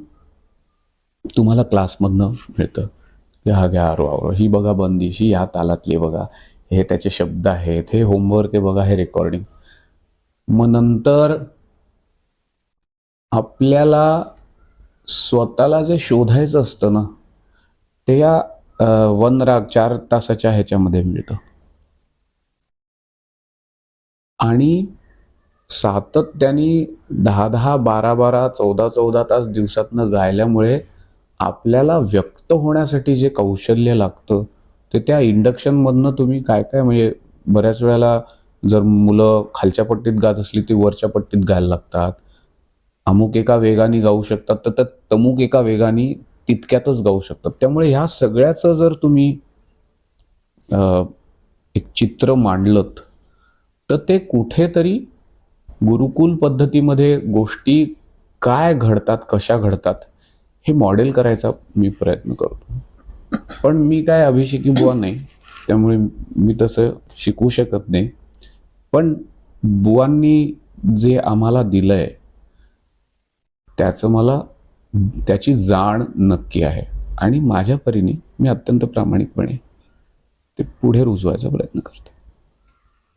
Speaker 1: तुम्हाला क्लासमधनं मिळतं की हा घ्या आरोह, ही बघा बंदिश, ही या तालातली बघा, हे त्याचे शब्द आहेत, हे होमवर्क आहे बघा, हे रेकॉर्डिंग. मग नंतर आपल्याला स्वतःला जे शोधायचं असतं ना, ते या वनराग 4 तासाच्या ह्याच्यामध्ये मिळतं. आणि सातत्याने 10-10, 12-12, 14-14 तास दिवसातनं गायल्यामुळे आपल्याला व्यक्त होण्यासाठी जे कौशल्य लागतं ते त्या इंडक्शनमधनं तुम्ही काय काय, म्हणजे बऱ्याच वेळेला जर मुलं खालच्या पट्टीत गात असली ती वरच्या पट्टीत गायला लागतात. अमुक एका वेगाने गाऊ शकतात तर तमुक एका वेगाने तितक्यातच गाऊ शकतात. त्यामुळे ह्या सगळ्याचं जर तुम्ही एक चित्र मांडलत तर ते कुठेतरी गुरुकुल पद्धतीमध्ये गोष्टी काय घडतात, कशा घडतात, हे मॉडेल करायचा मी प्रयत्न करतो. पण मी काय अभिषेकी बुवा नाही, त्यामुळे मी तसं शिकवू शकत नाही. पण बुवांनी जे आम्हाला दिलंय त्याची जाण नक्की आहे, आणि माझ्या परीने मी अत्यंत प्रामाणिकपणे ते पुढे रुजवायचा प्रयत्न करतो.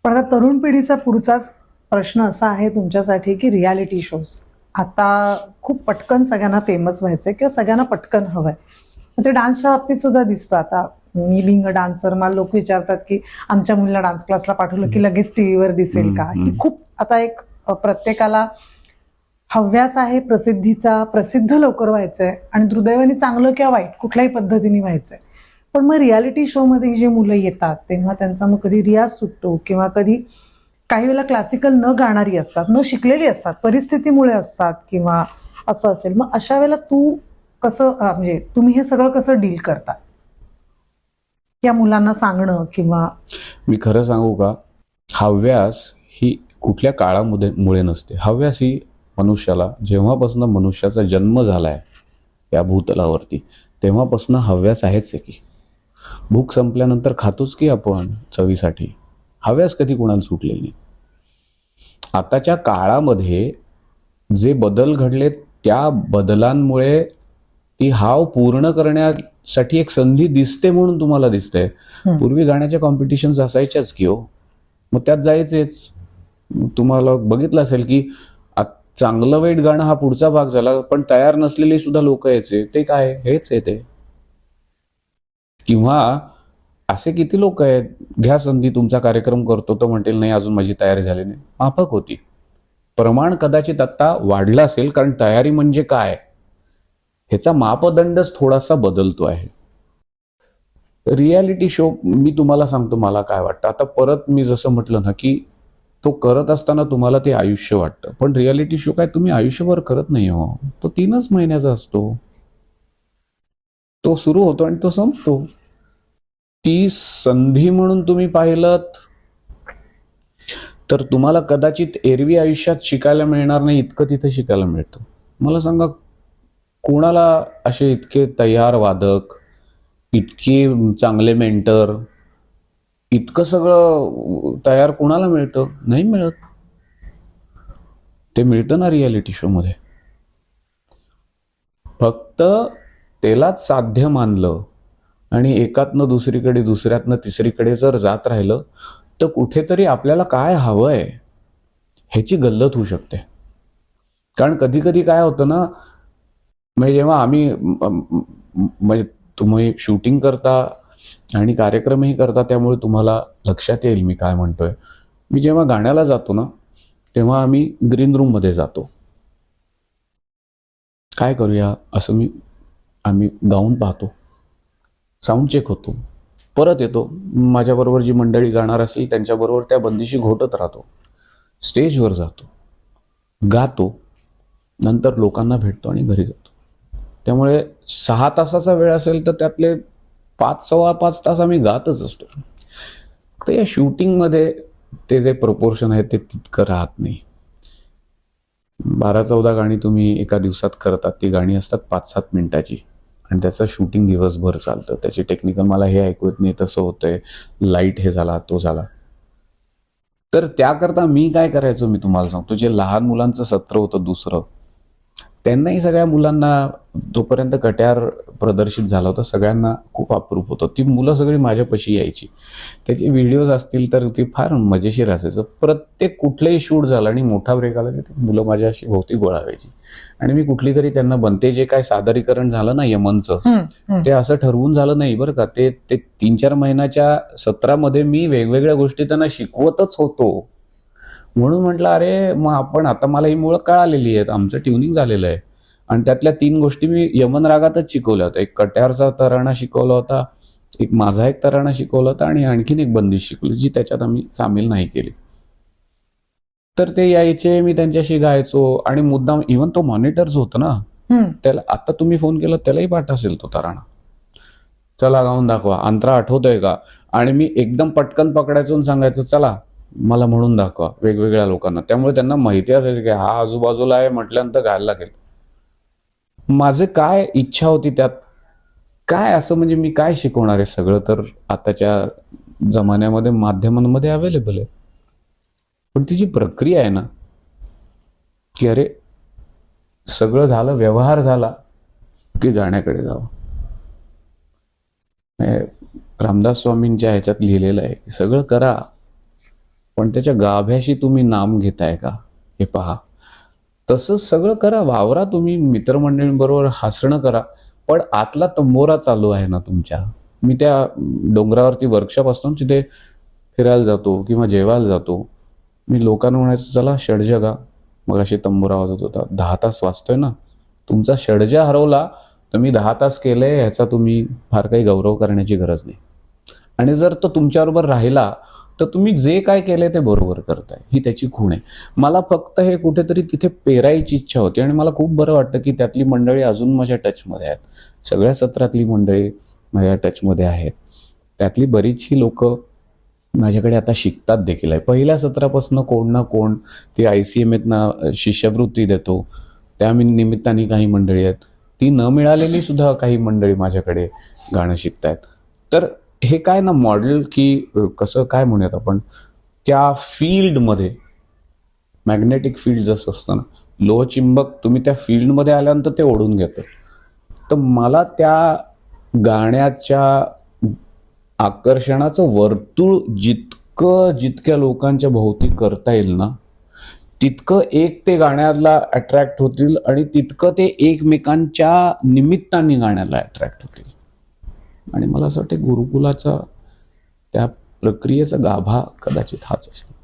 Speaker 2: पण आता तरुण पिढीचा पुढचाच प्रश्न असा आहे तुमच्यासाठी की रियालिटी शोज आता खूप पटकन सगळ्यांना फेमस व्हायचंय किंवा सगळ्यांना पटकन हवंय. ते डान्सच्या बाबतीत सुद्धा दिसतं. आता मी बिंग अ डान्सर, मला लोक विचारतात की आमच्या मुलीला डान्स क्लासला पाठवलं की लगेच टीव्हीवर दिसेल का. ही खूप आता एक प्रत्येकाला हव्यास आहे प्रसिद्धीचा, प्रसिद्ध लवकर व्हायचंय, आणि दुर्दैवाने चांगलं किंवा वाईट कुठल्याही पद्धतीने व्हायचंय. पण मग रियालिटी शो मध्ये जे मुलं येतात तेव्हा त्यांचा मग कधी रियाज सुटतो किंवा कधी काही वेळेला क्लासिकल न गाणारी असतात, न शिकलेली असतात, परिस्थितीमुळे असतात किंवा असं असेल, मग अशा वेळेला तू कसं म्हणजे तुम्ही हे सगळं कसं डील करता या मुलांना सांगणं किंवा
Speaker 1: मी खरं सांगू का, हव्यास ही कुठल्या काळामध्ये मुळे नसते. हव्यास ही मनुष्याला जेव्हापासून मनुष्याचा जन्म झालाय या भूतलावरती तेव्हापासून हव्यास आहेच आहे की. भूक संपल्यानंतर खातोच की आपण चवीसाठी. हव्यास कधी कोणाला सुटलेली नाही. आताच्या काळामध्ये जे बदल घडले त्या बदलांमुळे ती हाव पूर्ण करण्यासाठी एक संधी दिसते म्हणून तुम्हाला दिसतंय. पूर्वी गाण्याच्या कॉम्पिटिशन्स असायच्याच की हो, मग त्यात जायचेच. तुम्हाला बघितलं असेल की चांगलं वाईट गाणं हा पुढचा भाग झाला, पण तयार नसलेले सुद्धा लोक यायचे. ते काय हेच आहे ते. किंवा असे किती लोक आहेत, घ्या संधी, तुमचा कार्यक्रम करतो तर म्हणतील नाही अजून माझी तयारी झाली नाही. माफक होती. प्रमाण कदाचित आता वाढलं असेल, कारण तयारी म्हणजे काय ह्याचा मापदंडच थोडासा बदलतो आहे. रियालिटी शो मी तुम्हाला सांगतो मला काय वाटतं. आता परत मी जसं म्हटलं ना की तो करत असताना तुम्हाला ते आयुष्य वाटतं, पण रियालिटी शो काय तुम्ही आयुष्यभर करत नाही हो. तो 3च महिन्याचा असतो. तो सुरू होतो आणि तो संपतो. ती संधी म्हणून तुम्ही पाहिलं तर तुम्हाला कदाचित एरवी आयुष्यात शिकायला मिळणार नाही इतकं तिथे शिकायला मिळतं. मला सांगा, कोणाला असे इतके तयार वादक, इतके चांगले मेंटर, इतकं सगळं तयार कोणाला मिळतं? नाही मिळत. ते मिळतं ना रियालिटी शो मध्ये. फक्त त्यालाच साध्य मानलं आणि एकातनं दुसरीकडे, दुसऱ्यातनं तिसरीकडे जर जात राहिलं तर कुठेतरी आपल्याला काय हवंय ह्याची गल्लत होऊ शकते. कारण कधी कधी काय होतं ना, म्हणजे जेव्हा आम्ही म्हणजे तुम्ही शूटिंग करता आणि कार्यक्रमही करता, त्यामुळे तुम्हाला लक्षात येईल मी काय म्हणतोय. मी जेव्हा गाण्याला जातो ना तेव्हा आम्ही ग्रीन रूम मध्ये जातो. काय करूया असं आम्ही गाऊन पाहतो, साऊंड चेक होतो, परत येतो. माझ्याबरोबर जी मंडळी गाणार असेल त्यांच्याबरोबर त्या बंदिशी घोटत राहतो, स्टेजवर जातो, गातो, नंतर लोकांना भेटतो आणि घरी जातो. त्यामुळे 6 तासाचा वेळ असेल तर त्यातले 5 सव्वा 5 तास आम्ही गातच असतो. तर या शूटिंगमध्ये ते जे प्रपोर्शन आहे ते तितकं राहत नाही. 12-14 गाणी तुम्ही एका दिवसात करतात. ती गाणी असतात 5-7 मिनिटाची आणि त्याचं शूटिंग दिवसभर चालतं. त्याची टेक्निकल मला हे ऐकू येत नाही, तसं होतंय, लाईट हे झाला तो झाला. तर त्याकरता मी काय करायचो मी तुम्हाला सांगतो. जे लहान मुलांचं सत्र होतं दुसरं, त्यांनाही सगळ्या मुलांना तोपर्यंत कट्यार प्रदर्शित झाला होता, सगळ्यांना खूप अप्रूप होतं. ती मुलं सगळी माझ्यापाशी यायची. त्याचे व्हिडिओज असतील तर ती फार मजेशीर असायचं. प्रत्येक कुठलंही शूट झालं आणि मोठा ब्रेक आला की ती मुलं माझ्या अशी भोवती गोळा व्हायची आणि मी कुठली तरी त्यांना बनते जे काय सादरीकरण झालं ना यमनचं, ते असं ठरवून झालं नाही बरं का. ते 3-4 महिन्याच्या सत्रामध्ये मी वेगवेगळ्या गोष्टी त्यांना शिकवतच होतो. म्हणून म्हटलं अरे मग आपण आता मला ही मुळं कळालेली आहेत, आमचं ट्युनिंग झालेलं आहे. आणि त्यातल्या 3 गोष्टी मी यमन रागातच शिकवल्या होत्या. एक कट्यारचा तराणा शिकवला होता, एक माझा एक तराणा शिकवला होता आणि आणखीन एक बंदिश शिकवली जी त्याच्यात आम्ही सामील नाही केली. तर ते यायचे, मी त्यांच्याशी गायचो आणि मुद्दाम इव्हन तो मॉनिटर जो होता ना त्याला, आता तुम्ही फोन केला त्यालाही पाठ असेल तो तराणा, चला गाऊन दाखवा, अंतरा आठवतोय का. आणि मी एकदम पटकन पकडायचो आणि सांगायचं चला मला म्हणून दाखवा वेगवेगळ्या लोकांना. त्यामुळे त्यांना माहिती असायची की हा आजूबाजूला आहे म्हटल्यानंतर गायला लागेल. माझे काय इच्छा होती त्यात, काय असं म्हणजे मी काय शिकवणार आहे. सगळं तर आताच्या जमान्यामध्ये माध्यमांमध्ये अवेलेबल आहे, पण ती जी प्रक्रिया आहे ना की अरे सगळं झालं, व्यवहार झाला की गाण्याकडे जावं. रामदास स्वामींच्या ह्याच्यात लिहिलेलं आहे की सगळं करा पण त्याच्या गाभ्याशी तुम्ही नाम घेताय का हे पहा. तसंच सगळं करा, वावरा तुम्ही, मित्रमंडळींबरोबर हसणं करा, पण आतला तंबोरा चालू आहे ना तुमच्या. मी त्या डोंगरावरती वर्कशॉप असतो तिथे फिरायला जातो किंवा जेवायला जातो. मी लोकांना म्हणायचो चला षडजगा, मग अशी तंबोरा वाजत होता, 10 तास वाजतोय ना, तुमचा षडजा हरवला तर मी 10 तास केले ह्याचा तुम्ही फार काही गौरव करण्याची गरज नाही. आणि जर तो तुमच्याबरोबर राहिला तर तुम्ही जे काय केलंय ते बरोबर करताय, ही त्याची खूण आहे. मला फक्त हे कुठेतरी तिथे पेरायची इच्छा होती आणि मला खूप बरं वाटतं की त्यातली मंडळी अजून माझ्या टचमध्ये आहेत. सगळ्या सत्रातली मंडळी माझ्या टचमध्ये आहेत. त्यातली बरीचशी लोक माझ्याकडे आता शिकतात देखील आहे. पहिल्या सत्रापासून कोण ना कोण ती ICMAतनं शिष्यवृत्ती देतो, त्या निमित्ताने काही मंडळी आहेत. ती न मिळालेली सुद्धा काही मंडळी माझ्याकडे गाणं शिकतायत. तर हे काय ना मॉडेल की कसं काय म्हणूयात आपण, त्या फील्डमध्ये मॅग्नेटिक फील्ड जसं असतं ना, लोहचिंबक तुम्ही त्या फील्डमध्ये आल्यानंतर ते ओढून घेतं. तर मला त्या गाण्याच्या आकर्षणाचं वर्तुळ जितक्या लोकांच्या भोवती करता येईल ना, तितकं एक ते गाण्याला अट्रॅक्ट होतील आणि तितकं ते एकमेकांच्या निमित्ताने गाण्याला अट्रॅक्ट होतील. आणि मला असं वाटतं गुरुकुलाचा त्या प्रक्रियेचा गाभा कदाचित हाच असेल.